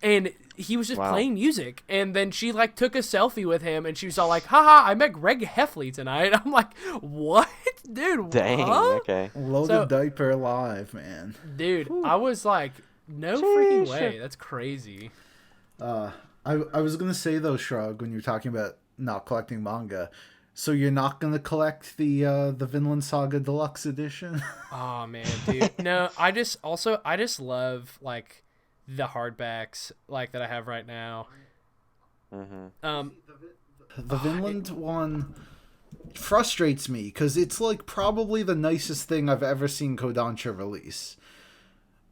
And he was just Wow. playing music, and then she like took a selfie with him, and she was all like, "Haha, I met Greg Heffley tonight." I'm like, "What, dude? Dang. Huh?" Okay. loaded So- diaper live, man. Dude, I was like, "No freaking way! That's crazy." I was gonna say though, Shrug, when you were talking about not collecting manga, so you're not gonna collect the Vinland Saga Deluxe Edition? Oh man, dude. No, I just love like the hardbacks like that I have right now. The Vinland one frustrates me because it's like probably the nicest thing I've ever seen Kodansha release.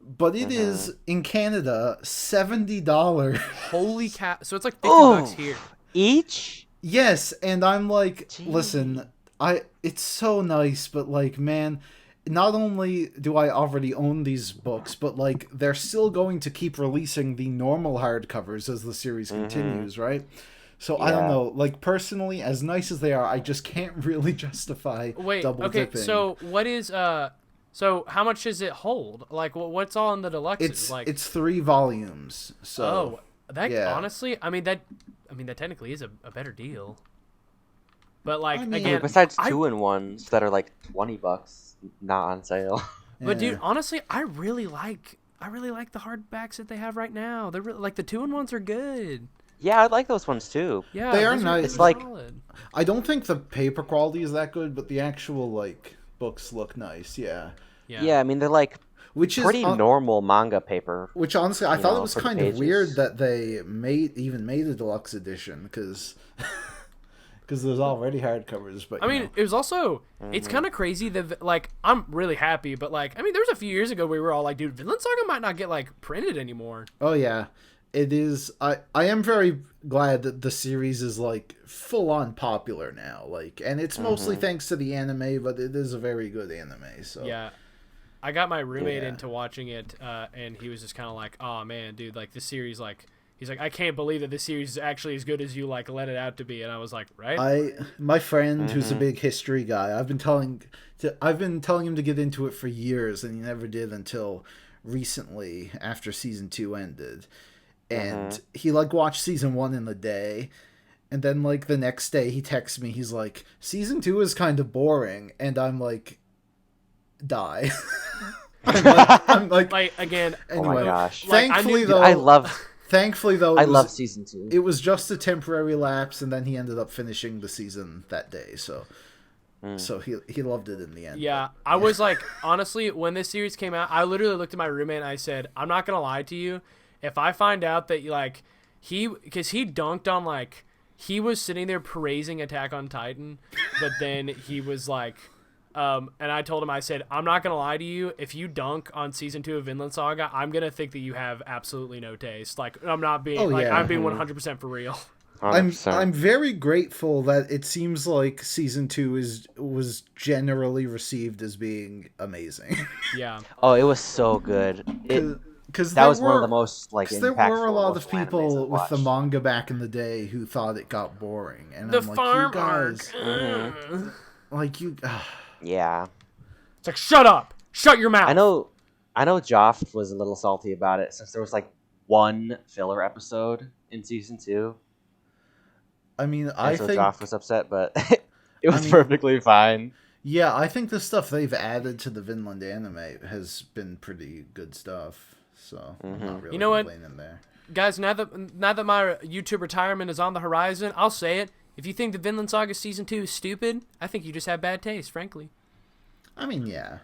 But it is in Canada $70. Holy cat! So it's like $50 Oh. here. Each? Yes, and I'm like, listen, it's so nice, but like, man, not only do I already own these books, but like they're still going to keep releasing the normal hardcovers as the series continues, right? So I don't Yeah. know. Like personally, as nice as they are, I just can't really justify Wait, double okay. dipping. So what is So how much does it hold? Like what's all in the deluxes? it's 3 volumes. So Oh, that yeah. honestly, I mean that technically is a better deal. But like I mean- again, Besides I- 2-in-1s that are like $20, not on sale. but dude, Yeah. honestly, I really like the hardbacks that they have right now. They're really, like the 2-in-1s are good. Yeah, I like those ones too. Yeah, They are those nice. It's like- solid. I don't think the paper quality is that good, but the actual like books look nice. Yeah, Yeah, I mean they're like which is pretty normal manga paper. Which honestly, I thought it know, was for the kind of pages. weird that they made a deluxe edition because there's already hardcovers. But I you mean, know. it was also it's kind of crazy that like I'm really happy, but like I mean, there was a few years ago we were all like, dude, Vinland Saga might not get like printed anymore. Oh yeah, it is. I am very glad that the series is like full on popular now. Like, and it's mostly thanks to the anime, but it is a very good anime. So Yeah. I got my roommate Yeah. into watching it, and he was just kind of like, "Oh man, dude, like this series, like." He's like, I can't believe that this series is actually as good as you like let it out to be, and I was like, right? my friend who's a big history guy, I've been telling him to get into it for years, and he never did until recently after season 2 ended. And he like watched season 1 in the day, and then like the next day he texts me, he's like, season 2 is kind of boring, and I'm like, die. I'm like Like again, Oh my anyway, gosh. Like, I thankfully knew- though, I thankfully though, it was- love season 2. it was just a temporary lapse, and then he ended up finishing the season that day. So he loved it in the end. yeah, I was like, honestly, when this series came out, I literally looked at my roommate and I said, I'm not gonna lie to you, if I find out that like because he dunked on like he was sitting there praising Attack on Titan, but then he was like. And I told him, I said, I'm not going to lie to you. If you dunk on season 2 of Vinland Saga, I'm going to think that you have absolutely no taste. Like, I'm not being, yeah. I'm being 100% for real. 100%. I'm very grateful that it seems like season 2 was generally received as being amazing. Yeah. Oh, it was so good. because that was one of the most like there were a impactful lot of emotional animes people I've with the watched. manga back in the day who thought it got boring, and The I'm like, farm you guys, arc. like you. Yeah, It's like, shut up, shut your mouth. I know. Joff was a little salty about it since there was like one filler episode in season 2, I mean, and I so think Joff was upset, but it was mean, perfectly fine. yeah, I think the stuff they've added to the Vinland anime has been pretty good stuff. So I'm not really You know what? complaining there. Guys, now that my YouTube retirement is on the horizon, I'll say it. If you think the Vinland Saga season 2 is stupid, I think you just have bad taste, frankly. I mean, yeah.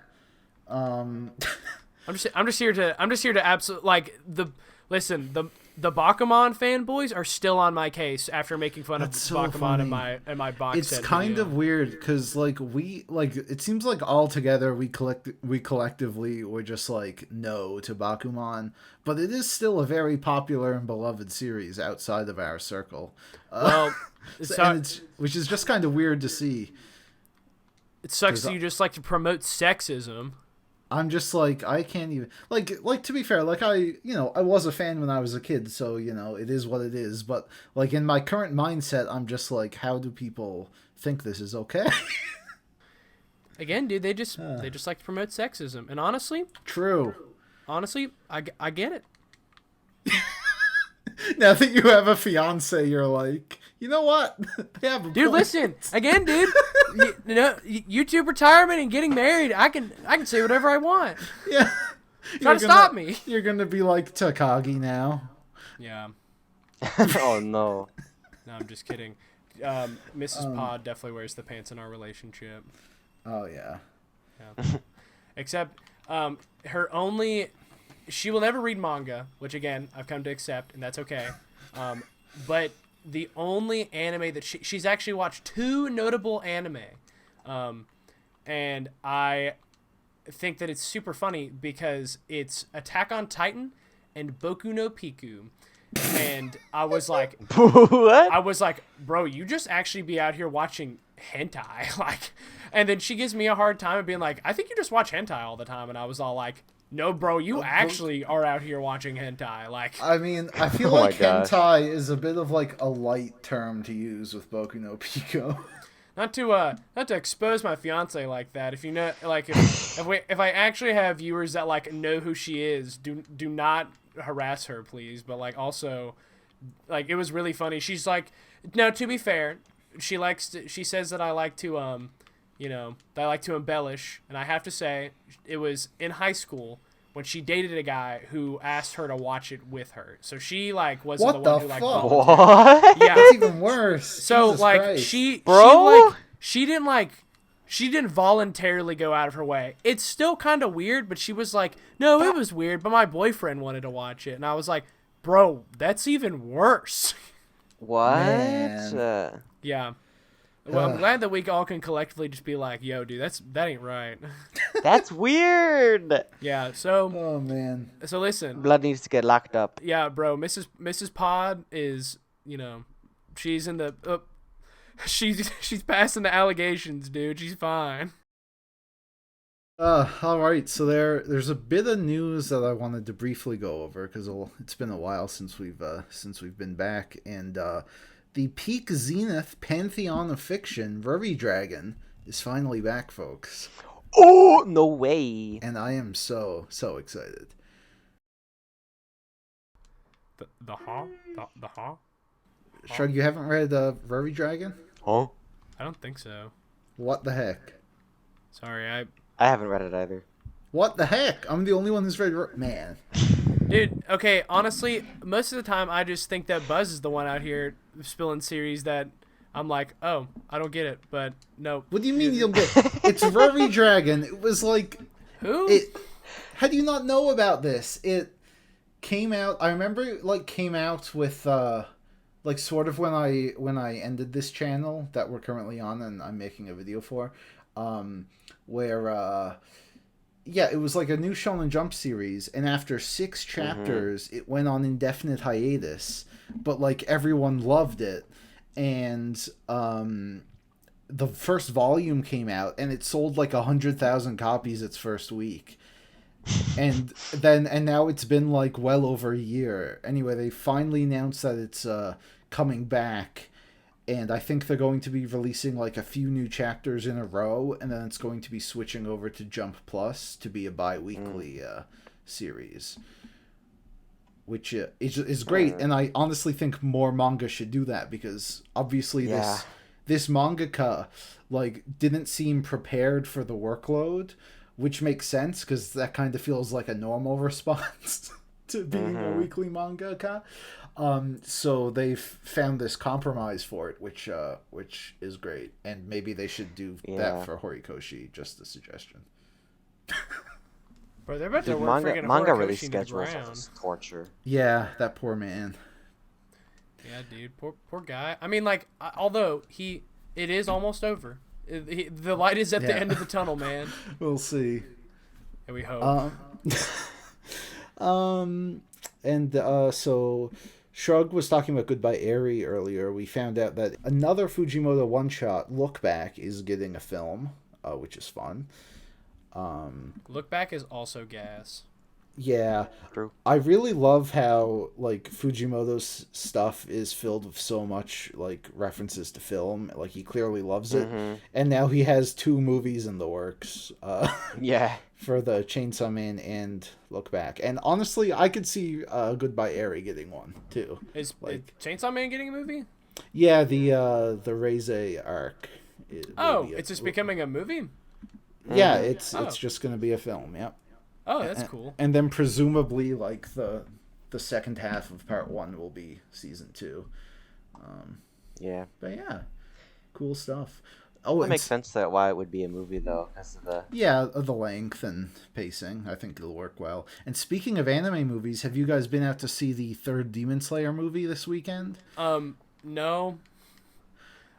I'm just here to absolutely listen, the Bakuman fanboys are still on my case after making fun That's of so Bakuman funny. in my box It's set kind video. of weird because it seems like all together we collectively were just like no to Bakuman, but it is still a very popular and beloved series outside of our circle. Well, Which is just kind of weird to see. it sucks that you just like to promote sexism. I'm just like, I can't even like to be fair, like I was a fan when I was a kid, so it is what it is, but like in my current mindset I'm just like, how do people think this is okay? Again, dude, they just like to promote sexism. And honestly, I get it. Now that you have a fiance, you're like, you know what? They have a Dude, point. listen. Again, dude, YouTube retirement and getting married, I can say whatever I want. Yeah. Try to stop me. You're going to be like Takagi now. Yeah. Oh no. No, I'm just kidding. Mrs. Pod definitely wears the pants in our relationship. Oh yeah. Yeah. Except she will never read manga, which again I've come to accept, and that's okay. But the only anime that she's actually watched 2 notable anime, and I think that it's super funny because it's Attack on Titan and Boku no Pico. And I was like, What? I was like, bro, you just actually be out here watching hentai, like. And then she gives me a hard time of being like, I think you just watch hentai all the time. And I was all like, no, bro, you actually are out here watching hentai, like. I mean, I feel Oh my like gosh. hentai is a bit of like a light term to use with Boku no Pico. Not to expose my fiance like that. If you know, like, if I actually have viewers that like know who she is, do not harass her, please. But like, also, like, it was really funny. She's like, no, to be fair, she says that I like to that I like to embellish, and I have to say, it was in high school when she dated a guy who asked her to watch it with her. So she like wasn't What the one the who like fuck? volunteered. What? Yeah. That's even worse. So Jesus like Christ. she didn't voluntarily go out of her way. It's still kind of weird, but she was like, no, it was weird, but my boyfriend wanted to watch it. And I was like, bro, that's even worse. What? Man. Yeah. Well, I'm glad that we all can collectively just be like, yo, dude, that ain't right. That's weird. Yeah, so Oh man. listen. Blood needs to get locked up. Yeah, bro, Mrs. Pod is, she's in the she's passing the allegations, dude. She's fine. All right. So there's a bit of news that I wanted to briefly go over because it's been a while since we've been back, and the peak zenith pantheon of fiction, Rubby Dragon, is finally back, folks, Oh, no way. and I am so excited. The huh? Shrug, you haven't read Rubby Dragon? Huh? I don't think so. What the heck? Sorry, I haven't read it either. What the heck? I'm the only one who's read. Man. Dude, okay, honestly, most of the time I just think that Buzz is the one out here spilling series that I'm like, oh, I don't get it, but no. What do you mean you don't get? It's Rubby Dragon. It was like, Who? how do you not know about this? It came out. I remember it like came out with like sort of when I ended this channel that we're currently on and I'm making a video for, where yeah, it was like a new Shonen Jump series, and after 6 chapters, it went on indefinite hiatus. But like everyone loved it, and the first volume came out, and it sold like 100,000 copies its first week. and now it's been like well over a year. Anyway, they finally announced that it's coming back, and I think they're going to be releasing like a few new chapters in a row, and then it's going to be switching over to Jump Plus to be a bi-weekly series, which is great. And I honestly think more manga should do that, because obviously this mangaka like didn't seem prepared for the workload, which makes sense because that kind of feels like a normal response to being a weekly mangaka. So they've found this compromise for it, which is great, and maybe they should do that for Horikoshi. Just a suggestion. Bro, they're about to work manga Horikoshi release into the schedules are ground. just torture. Yeah, that poor man. Yeah, dude, poor guy. I mean, like, although it is almost over. The light is at the end of the tunnel, man. We'll see. And we hope. So Shrug was talking about Goodbye Eri earlier. We found out that another Fujimoto one-shot, Look Back, is getting a film, which is fun. Look Back is also gas. Yeah. True. I really love how like Fujimoto's stuff is filled with so much like references to film. Like he clearly loves it. And now he has 2 movies in the works. For the Chainsaw Man and Look Back. And honestly, I could see Goodbye Eri getting one too. Is Chainsaw Man getting a movie? Yeah, the Reize arc. It's just becoming a movie? Yeah, it's just going to be a film, yep. Oh, that's cool. And then presumably, like the second half of part 1 will be season 2. But yeah, cool stuff. Oh, it makes sense that why it would be a movie though, because of the length and pacing. I think it'll work well. And speaking of anime movies, have you guys been out to see the 3rd Demon Slayer movie this weekend? No.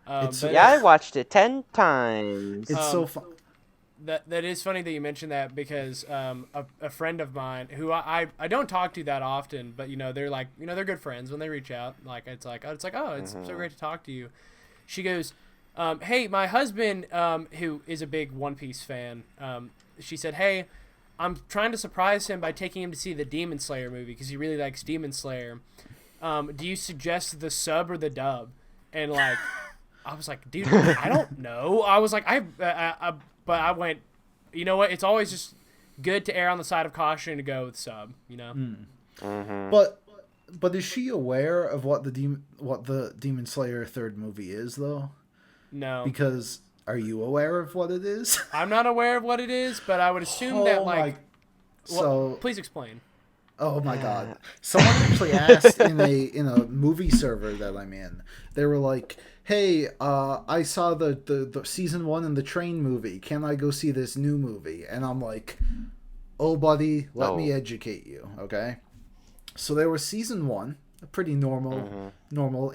I watched it 10 times. It's so fun. That is funny that you mentioned that, because a friend of mine who I don't talk to that often, but they're like they're good friends when they reach out. Like it's so great to talk to you. She goes, hey, my husband who is a big One Piece fan. She said, hey, I'm trying to surprise him by taking him to see the Demon Slayer movie because he really likes Demon Slayer. Do you suggest the sub or the dub? And like I was like, dude, I don't know. I was like, but I went, you know what? It's always just good to err on the side of caution and to go with sub, But is she aware of what the Demon Slayer 3rd movie is, though? No. Because are you aware of what it is? I'm not aware of what it is, but I would assume please explain. Oh my god! Someone actually asked in a movie server that I'm in. They were like, "Hey, I saw the season 1 in the Train movie. Can I go see this new movie?" And I'm like, "Oh, buddy, let me educate you, okay?" So there was season 1, a pretty normal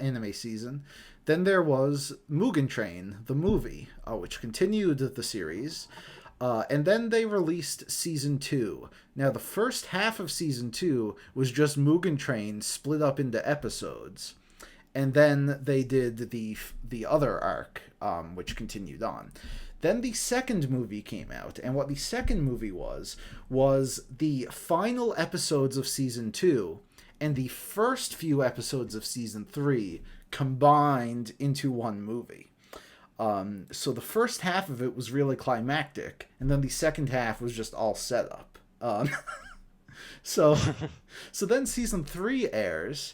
anime season. Then there was Mugen Train, the movie, which continued the series. And then they released season 2. Now, the first half of season 2 was just Mugen Train split up into episodes. And then they did the other arc, which continued on. Then the second movie came out, and what the second movie was the final episodes of season 2 and the first few episodes of season 3 combined into one movie. So the first half of it was really climactic, and then the second half was just all set up. So then season 3 airs,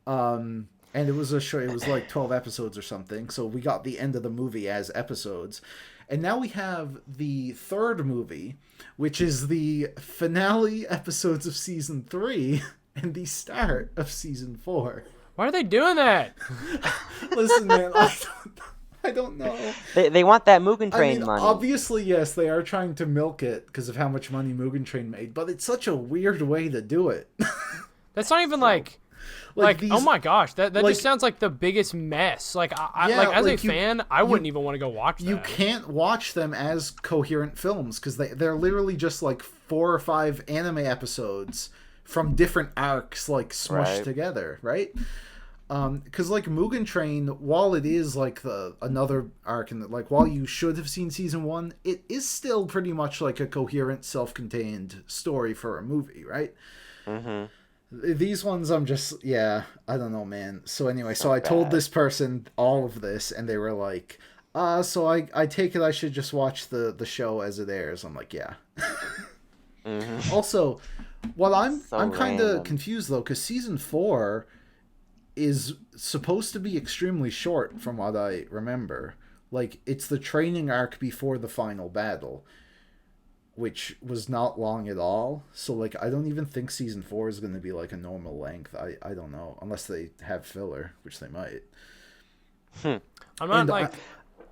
and it was a show. It was like 12 episodes or something. So we got the end of the movie as episodes, and now we have the 3rd movie, which is the finale episodes of season 3 and the start of season 4. Why are they doing that? Listen, man, I don't know. They want that Mugen Train money. Obviously, yes, they are trying to milk it because of how much money Mugen Train made, but it's such a weird way to do it. That's not even oh my gosh, that just sounds like the biggest mess. Like as a fan, I wouldn't even want to go watch that. You can't watch them as coherent films because they're literally just like 4 or 5 anime episodes from different arcs like smushed together, right? Because like Mugen Train, while it is like the another arc, and like while you should have seen season 1, it is still pretty much like a coherent, self-contained story for a movie, right? Mm-hmm. These ones, I'm just, yeah, I don't know, man. So anyway, so So I told bad. this person all of this, and they were like, so I take it I should just watch the show as it airs. I'm like, yeah. Mm-hmm. Also, what So I'm kind of random. confused though, because season 4 is supposed to be extremely short from what I remember. Like, it's the training arc before the final battle, which was not long at all. So like, I don't even think season 4 is going to be like a normal length. I don't know, unless they have filler, which they might. Hmm. I'm not And like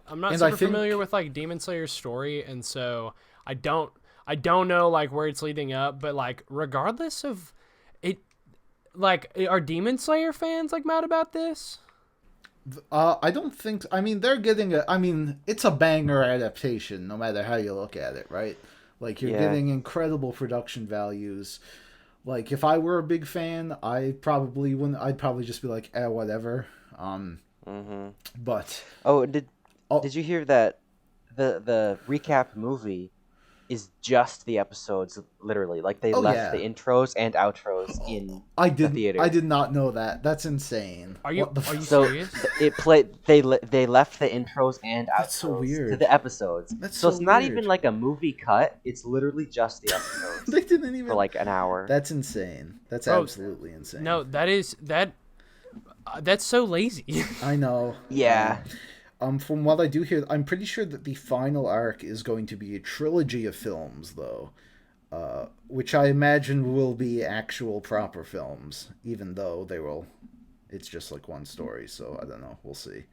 I'm not and I super think- familiar with like Demon Slayer's story, and so I don't know like where it's leading up. But like regardless of it, like are Demon Slayer fans like mad about this? I don't think. I mean, they're getting a. I mean, it's a banger adaptation, no matter how you look at it, right? Like, you're Yeah. getting incredible production values. Like, if I were a big fan, I probably wouldn't. I'd probably just be like, whatever. Mm-hmm. But Oh, oh, did you hear that the recap movie is just the episodes, literally? Like they Oh, left yeah. the intros and outros in I the did. theater. I did not know that. That's insane. Are you What the are you So serious? it played. They left the intros and outros That's so to weird. the episodes. That's so so it's not weird. even like a movie cut. It's literally just the episodes They didn't even. for like an hour. That's insane. That's Bro, absolutely insane. No, that's so lazy. I know. Yeah. From what I do hear, I'm pretty sure that the final arc is going to be a trilogy of films, though, which I imagine will be actual proper films, even though they will. It's just like one story, so I don't know. We'll see.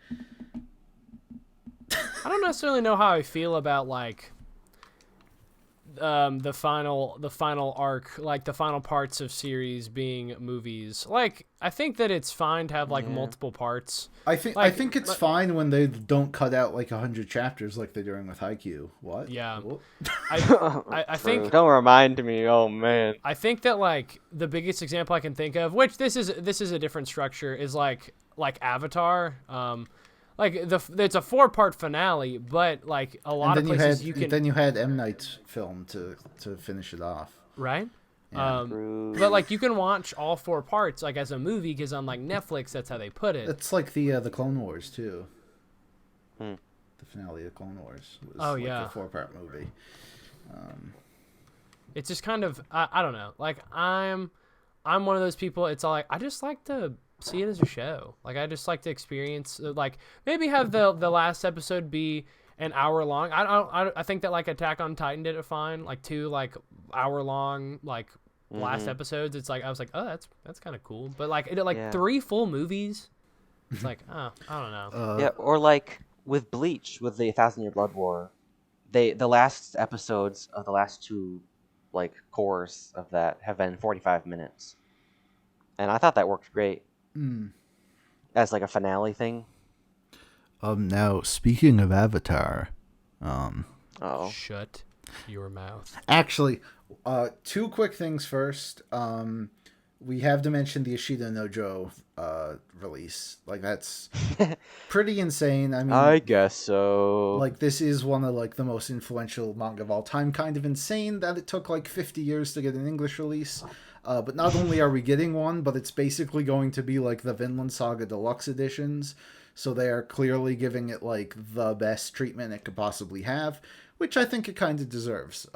I don't necessarily know how I feel about like the final arc, like the final parts of series being movies. Like I think that it's fine to have like multiple parts. I think it's fine when they don't cut out like 100 chapters like they're doing with Haikyuu. What? Yeah. Whoop. I think Don't remind me. Oh man. I think that like the biggest example I can think of, which this is a different structure, is like Avatar. Like it's a 4-part finale, but like a lot of places you can Then you had M Night's film to finish it off. right. True. But like you can watch all 4 parts like as a movie because on like Netflix that's how they put it. It's like the Clone Wars too. Hmm. The finale of Clone Wars was Oh, like yeah. a 4-part movie. It's just kind of I don't know. Like I'm one of those people. It's all like I just like to see it as a show. Like I just like to experience like maybe have the last episode be an hour long. I think that like Attack on Titan did it fine. Like 2 like hour long like last episodes. It's like I was like, oh, that's kind of cool. But like Yeah. 3 full movies. It's like oh, I don't know. Yeah, or like with Bleach, with the 1,000-Year Blood War, the last episodes of the last 2 like cores of that have been 45 minutes, and I thought that worked great as like a finale thing. Now speaking of Avatar, Oh, Shut your mouth. actually, 2 quick things first. We have to mention the Ishida no Joe release. Like, that's pretty insane. I mean, I guess so. like, this is one of like the most influential manga of all time. Kind of insane that it took like 50 years to get an English release. But not only are we getting one, but it's basically going to be like the Vinland Saga Deluxe editions. So they are clearly giving it like the best treatment it could possibly have, which I think it kind of deserves.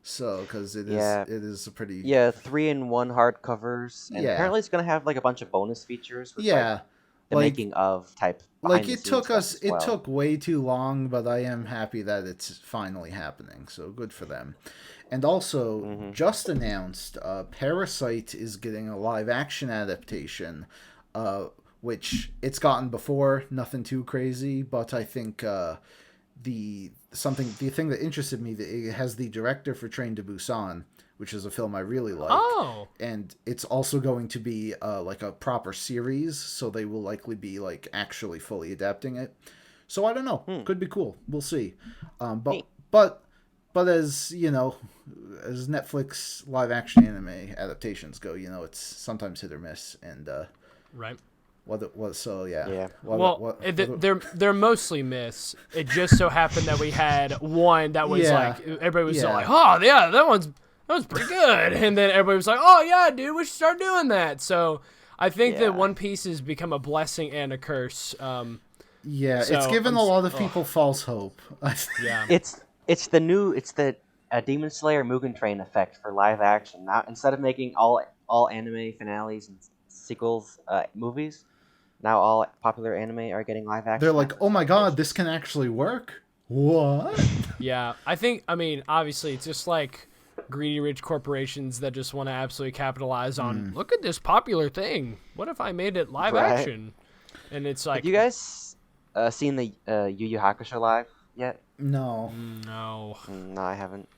So because it is a pretty 3-in-1 hardcovers, and Yeah. apparently it's gonna have like a bunch of bonus features. With, yeah. like, the Like- making of type. Like, behind the it scenes took stuff us as it well. took way too long, but I am happy that it's finally happening, so good for them. And also just announced Parasite is getting a live action adaptation, which it's gotten before, nothing too crazy, but I think the thing that interested me, that it has the director for Train to Busan, which is a film I really like. Oh. And it's also going to be like a proper series, so they will likely be like actually fully adapting it. So I don't know, could be cool. We'll see. But as you know, as Netflix live action anime adaptations go, you know, it's sometimes hit or miss. And Right. What? So yeah. Yeah. They're mostly myths. It just so happened that we had one that was Yeah. like everybody was Yeah. like, oh yeah, that was pretty good, and then everybody was like, oh yeah, dude, we should start doing that. So I think Yeah. that One Piece has become a blessing and a curse. Yeah, So, it's given a lot of people false hope. Yeah. It's the Demon Slayer Mugen Train effect for live action. Now instead of making all anime finales and sequels movies, now all popular anime are getting live action. They're like, oh my god, this can actually work. What? Yeah, I mean, obviously, it's just like greedy rich corporations that just want to absolutely capitalize on. Look at this popular thing. What if I made it live Right. action? And it's like, Have you guys seen the Yu Yu Hakusho live yet? No. no. No, I haven't.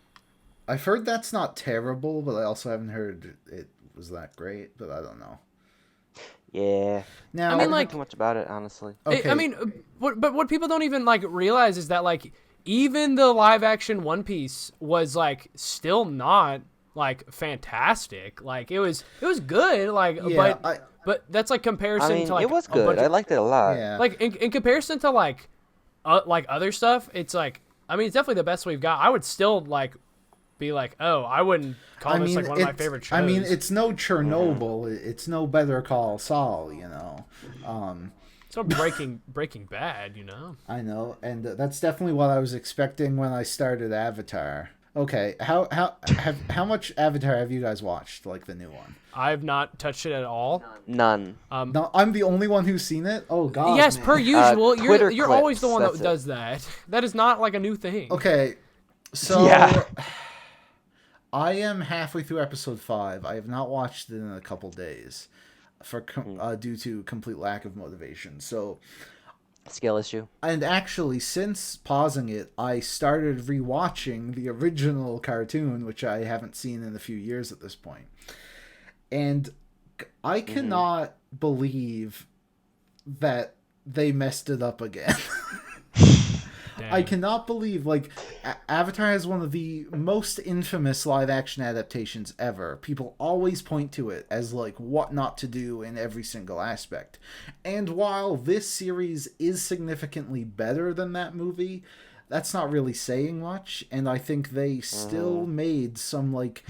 I've heard that's not terrible, but I also haven't heard it was that great, but I don't know. Yeah. Now, I mean, haven't heard like- too much about it, honestly. okay. I mean, what people don't even like realize is that like even the live action One Piece was like still not like fantastic. Like it was good. Like yeah, but that's like comparison I mean, to like it was a bunch good. I of- liked it a lot. yeah. like in comparison to like other stuff. It's like I mean it's definitely the best we've got. I would still like be like, oh, I wouldn't call this like one of my favorite shows. I mean, it's no Chernobyl. It's no Better Call Saul, you know. it's no Breaking Bad, you know. I know, and that's definitely what I was expecting when I started Avatar. Okay, how much Avatar have you guys watched? Like the new one? I've not touched it at all. None. No, I'm the only one who's seen it. Oh God. Yes, man. per usual, Twitter you're always the clips, one that that's it. does that. That is not like a new thing. Okay, so Yeah. I am halfway through episode 5. I have not watched it in a couple days, due to complete lack of motivation. So, Skill issue. and actually, since pausing it, I started rewatching the original cartoon, which I haven't seen in a few years at this point, and I cannot believe that they messed it up again. Dang. I cannot believe, like, Avatar has one of the most infamous live-action adaptations ever. People always point to it as, like, what not to do in every single aspect. And while this series is significantly better than that movie, that's not really saying much, and I think they still made some, like,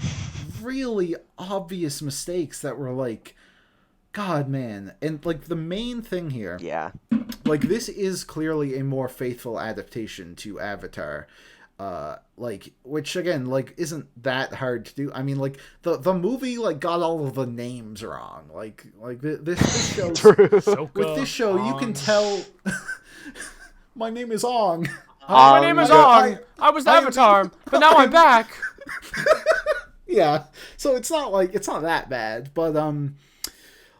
really obvious mistakes that were, like, God, man. And, like, the main thing here... Yeah. Like, this is clearly a more faithful adaptation to Avatar, like, which, again, like, isn't that hard to do. I mean, like, the movie, like, got all of the names wrong. Like this show... With this show, you can tell... My name is Ong. My name is Ong. I was the I am- Avatar, but now I'm back. Yeah, so it's not that bad, but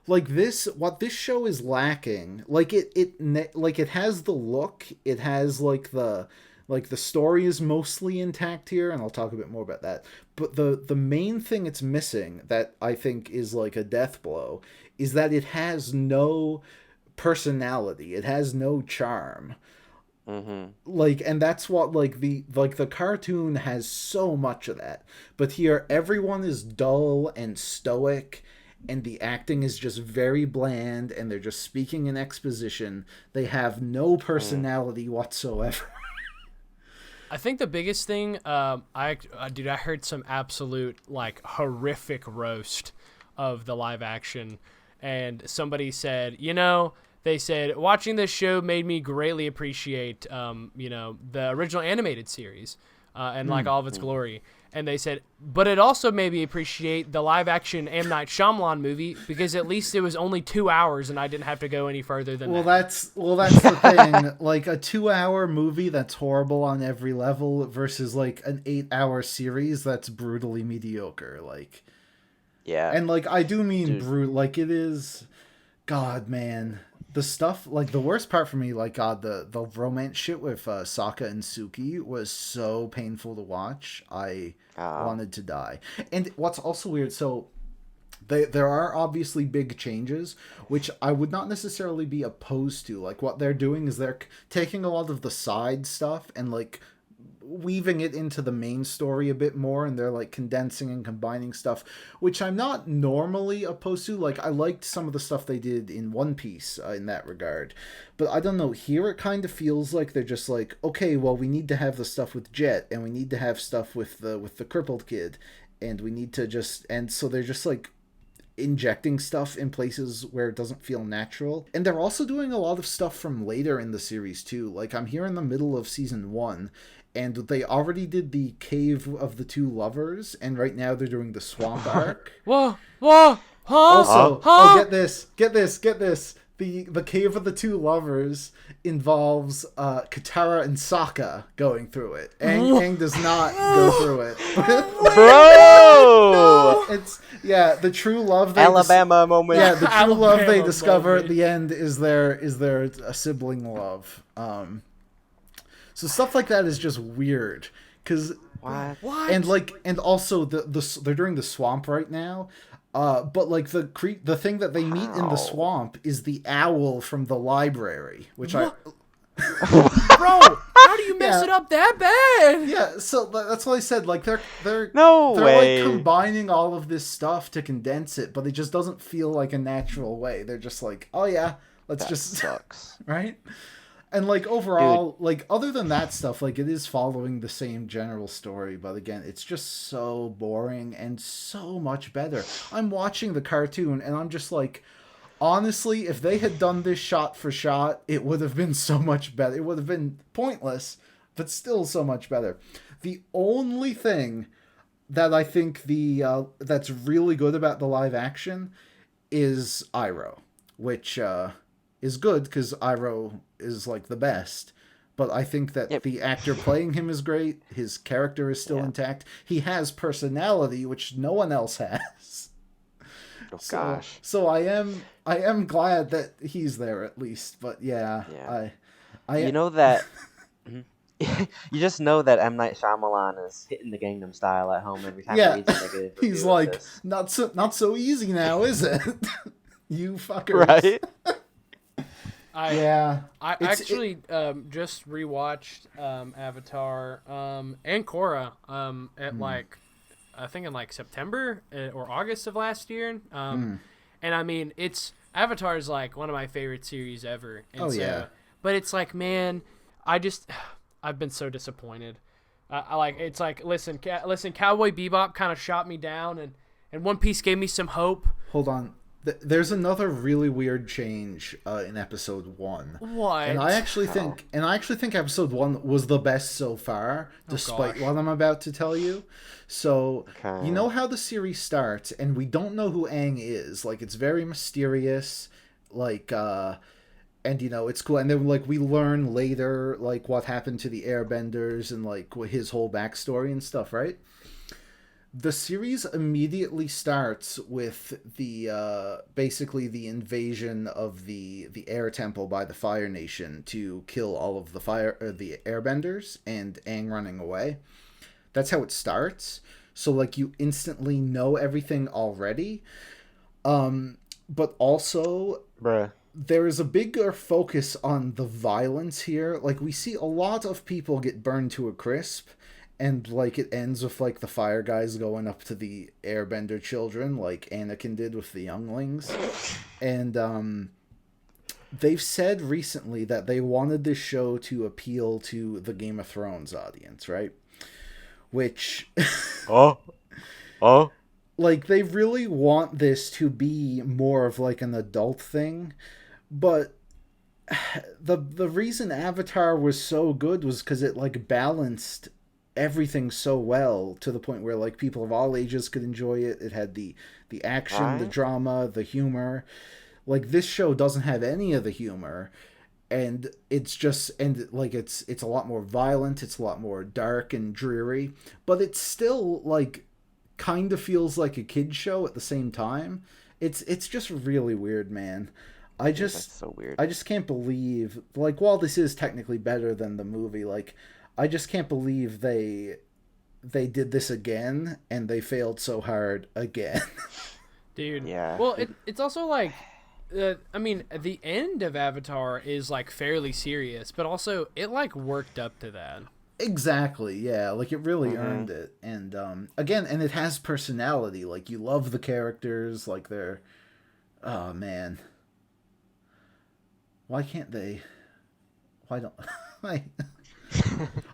like what this show is lacking, like it has the look, it has like the story is mostly intact here, and I'll talk a bit more about that, but the main thing it's missing that I think is like a death blow is that it has no personality, it has no charm. Like, and that's what the cartoon has so much of that, but here everyone is dull and stoic, and the acting is just very bland, and they're just speaking in exposition. They have no personality whatsoever. I think the biggest thing, I heard some absolute like horrific roast of the live action, and somebody said, they said watching this show made me greatly appreciate, the original animated series, and like all of its glory. And they said, but it also made me appreciate the live action M. Night Shyamalan movie because at least it was only 2 hours and I didn't have to go any further than that. That's the thing. Like a 2-hour movie that's horrible on every level versus like an 8-hour series that's brutally mediocre. Like, Yeah. and like I do mean brutal. Like it is, God, man. The stuff, like the worst part for me, like God, the romance shit with Sokka and Suki was so painful to watch. I wanted to die. And what's also weird, so there are obviously big changes, which I would not necessarily be opposed to. Like what they're doing is they're taking a lot of the side stuff and like weaving it into the main story a bit more, and they're like condensing and combining stuff, which I'm not normally opposed to. Like, I liked some of the stuff they did in One Piece in that regard, but I don't know, here it kind of feels like they're just like, okay, well, we need to have the stuff with Jet, and we need to have stuff with the crippled kid, and we need to just, and so they're just like injecting stuff in places where it doesn't feel natural. And they're also doing a lot of stuff from later in the series too. Like, I'm here in the middle of season 1, and they already did the Cave of the Two Lovers, and right now they're doing the Swamp arc. Whoa, huh? Also, oh, get this. The Cave of the Two Lovers involves Katara and Sokka going through it. Aang does not go through it. Bro! It's, yeah, the true love Alabama moment. Yeah, the true love they Alabama discover moment. at the end is their sibling love. So stuff like that is just weird, because What? and also they're doing the swamp right now. But like the thing that they meet in the swamp is the owl from the library, which Bro, how do you mess it up that bad? yeah. So that's what I said. Like they're No way. like combining all of this stuff to condense it, but it just doesn't feel like a natural way. They're just like, oh yeah, let's That just sucks. right. And like overall, like other than that stuff, like it is following the same general story, but again, it's just so boring and so much better. I'm watching the cartoon and I'm just like, honestly, if they had done this shot for shot, it would have been so much better. It would have been pointless, but still so much better. The only thing that I think that's really good about the live action is Iroh, which is good because Iroh is like the best. But I think that the actor playing him is great. His character is still intact. He has personality, which no one else has. Oh gosh. So I am glad that he's there at least. But yeah. I You know that. You just know that M. Night Shyamalan is hitting the Gangnam Style at home every time he reads a negative he's review like, of this. not so easy now, is it? You fuckers. Right? I actually just rewatched Avatar and Korra at like I think in like September or August of last year. And I mean, Avatar is like one of my favorite series ever. And but it's like, man, I've been so disappointed. I like, it's like, listen, Cowboy Bebop kind of shot me down, and One Piece gave me some hope. Hold on. There's another really weird change in episode 1. What? And I actually think episode 1 was the best so far, despite what I'm about to tell you. So, you know how the series starts, and we don't know who Aang is. Like, it's very mysterious. Like, and, you know, it's cool. And then, like, we learn later, like, what happened to the Airbenders and, like, his whole backstory and stuff, right? The series immediately starts with the basically the invasion of the Air Temple by the Fire Nation to kill all of the Airbenders and Aang running away. That's how it starts. So like you instantly know everything already. But also, there is a bigger focus on the violence here. Like we see a lot of people get burned to a crisp. And, like, it ends with, like, the fire guys going up to the airbender children, like Anakin did with the younglings. And, they've said recently that they wanted this show to appeal to the Game of Thrones audience, right? Which... Like, they really want this to be more of, like, an adult thing. But... The reason Avatar was so good was because it, like, balanced everything so well to the point where like people of all ages could enjoy it. It had the action, the drama, the humor. Like this show doesn't have any of the humor, and it's just like it's a lot more violent, it's a lot more dark and dreary, but it's still like kind of feels like a kid show at the same time. It's just really weird, man. That's so weird. I just can't believe, like, while this is technically better than the movie, like I just can't believe they did this again, and they failed so hard again. Dude. Yeah. Well, it's also like, I mean, the end of Avatar is like fairly serious, but also it like worked up to that. Exactly, yeah. Like, it really earned it. And, again, and it has personality. Like, you love the characters. Like, they're... Oh, man. Why can't they... Why don't... I...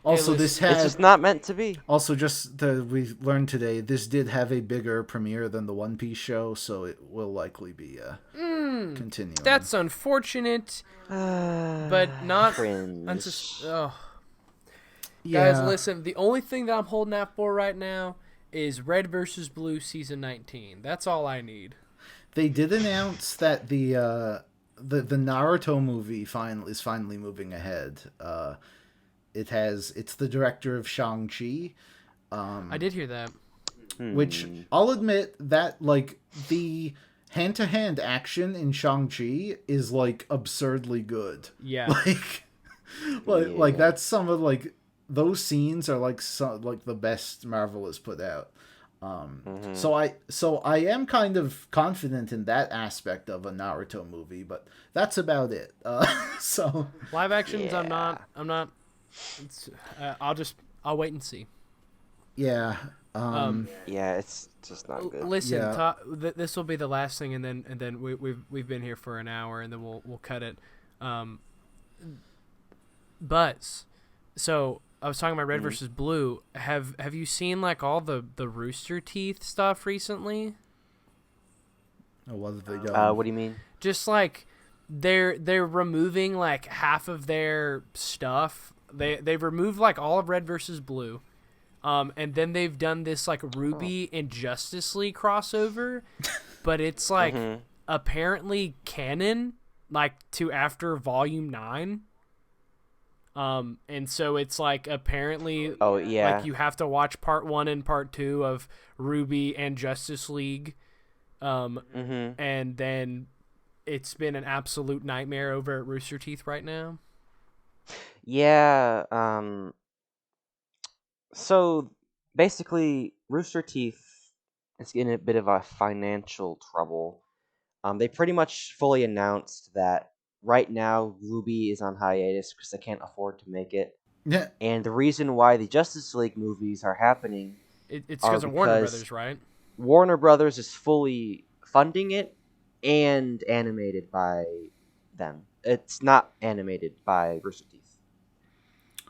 Also, Hey, this listen, had... It's just not meant to be. Also, we learned today, this did have a bigger premiere than the One Piece show, so it will likely be continuing. That's unfortunate, but not... Cringe. Yeah. Guys, listen, the only thing that I'm holding out for right now is Red vs. Blue Season 19. That's all I need. They did announce that the Naruto movie is finally moving ahead. It's the director of Shang-Chi. I did hear that. Which, I'll admit that, like, the hand-to-hand action in Shang-Chi is, like, absurdly good. Yeah. Like that's some of, like, those scenes are, like, the best Marvel has put out. So I am kind of confident in that aspect of a Naruto movie, but that's about it. So Live actions, Yeah. I'm not. I'll wait and see. yeah. Yeah, it's just not good. Listen, Yeah. this will be the last thing, and then we've been here for an hour, and then we'll cut it. Buzz. So I was talking about Red versus Blue. Have you seen like all the Rooster Teeth stuff recently? What have they done? What do you mean? Just like they're removing like half of their stuff. They've removed like all of Red versus Blue. And then they've done this like Ruby and Justice League crossover, but it's like apparently canon, like to after Volume 9. And so it's like apparently, like you have to watch Part 1 and Part 2 of Ruby and Justice League, and then it's been an absolute nightmare over at Rooster Teeth right now. Yeah. So basically, Rooster Teeth is in a bit of a financial trouble. They pretty much fully announced that right now Ruby is on hiatus because they can't afford to make it. Yeah. And the reason why the Justice League movies are happening It's because of Warner Brothers, right? Warner Brothers is fully funding it and animated by them. It's not animated by Rooster Teeth.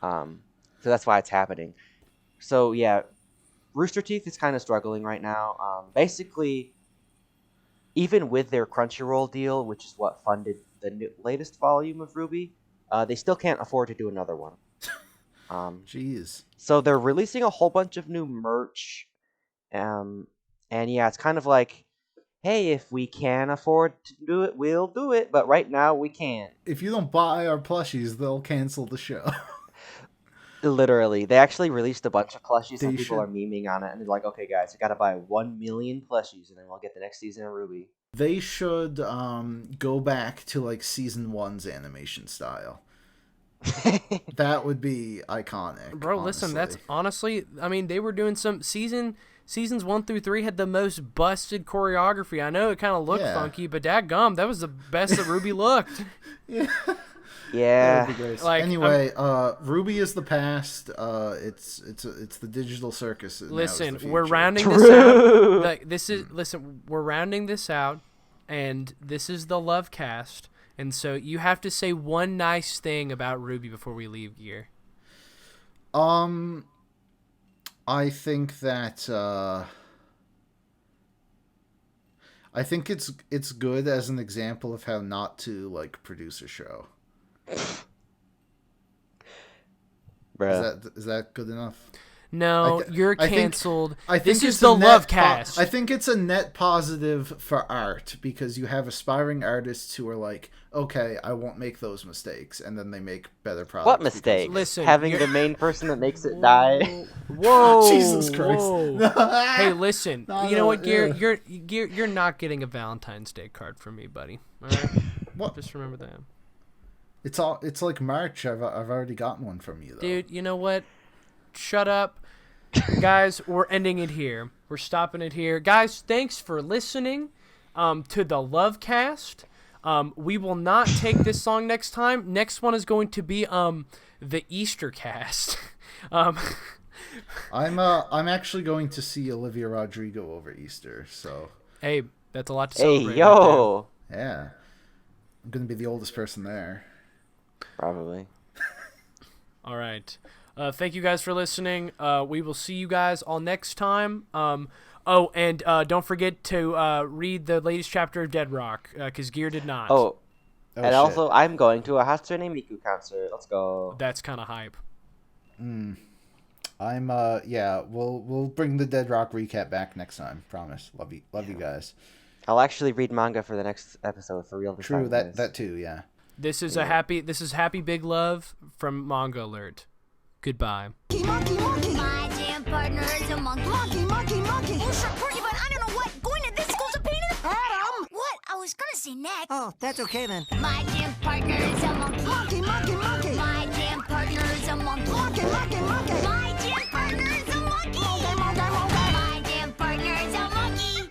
So that's why it's happening. So yeah, Rooster Teeth is kind of struggling right now. Basically, even with their Crunchyroll deal, which is what funded the latest volume of Ruby, they still can't afford to do another one. Jeez. So they're releasing a whole bunch of new merch, and yeah, it's kind of like, hey, if we can afford to do it, we'll do it, but right now we can't. If you don't buy our plushies, they'll cancel the show. Literally, they actually released a bunch of plushies, and They people should. are memeing on it, and they're like, okay, guys, you gotta buy 1 million plushies, and then we'll get the next season of Ruby. They should go back to like season 1's animation style. That would be iconic. Bro, listen, that's honestly, I mean, they were doing some seasons 1 through 3 had the most busted choreography. I know it kind of looked funky, but dadgum, that was the best that Ruby looked. Yeah. Yeah. That would be great. Like, anyway, Ruby is the past. It's the digital circus. And now is the Listen, future. we're rounding this out. Like, we're rounding this out, and this is the love cast. And so you have to say one nice thing about Ruby before we leave here. I think that I think it's good as an example of how not to like produce a show. Bruh. Is that good enough? No, you're I think- canceled. I think This is it's the a net love cast. I think it's a net positive for art because you have aspiring artists who are like, okay, I won't make those mistakes, and then they make better products. What because- mistake? Listen, Having you're- the main person that makes it die? Whoa, Jesus Christ! whoa. Hey, listen. No, you know what, yeah. You're not getting a Valentine's Day card from me, buddy. All right? What? Just remember that. It's like March. I've already gotten one from you though. Dude, you know what? Shut up. Guys, we're ending it here. We're stopping it here. Guys, thanks for listening to the Love Cast. We will not take this song next time. Next one is going to be the Easter cast. Um, I'm actually going to see Olivia Rodrigo over Easter, so hey, that's a lot to Hey, celebrate. yo. yeah, I'm gonna be the oldest person there. Probably. All right. Thank you guys for listening. We will see you guys all next time. And don't forget to read the latest chapter of Dead Rock, because Gear did not. Oh, Oh, and shit. also, I'm going to a Hatsune Miku concert. Let's go. That's kind of hype. We'll bring the Dead Rock recap back next time. Promise. Love you guys. I'll actually read manga for the next episode for real. True, that too, yeah. This is happy big love from Manga Alert. Goodbye. My gym partner is a monkey. Monkey. Oh, sure, pretty, but I don't know what. Going to this school's a pain in the... Adam! What? I was gonna say neck. Oh, that's okay then. My gym partner is a monkey.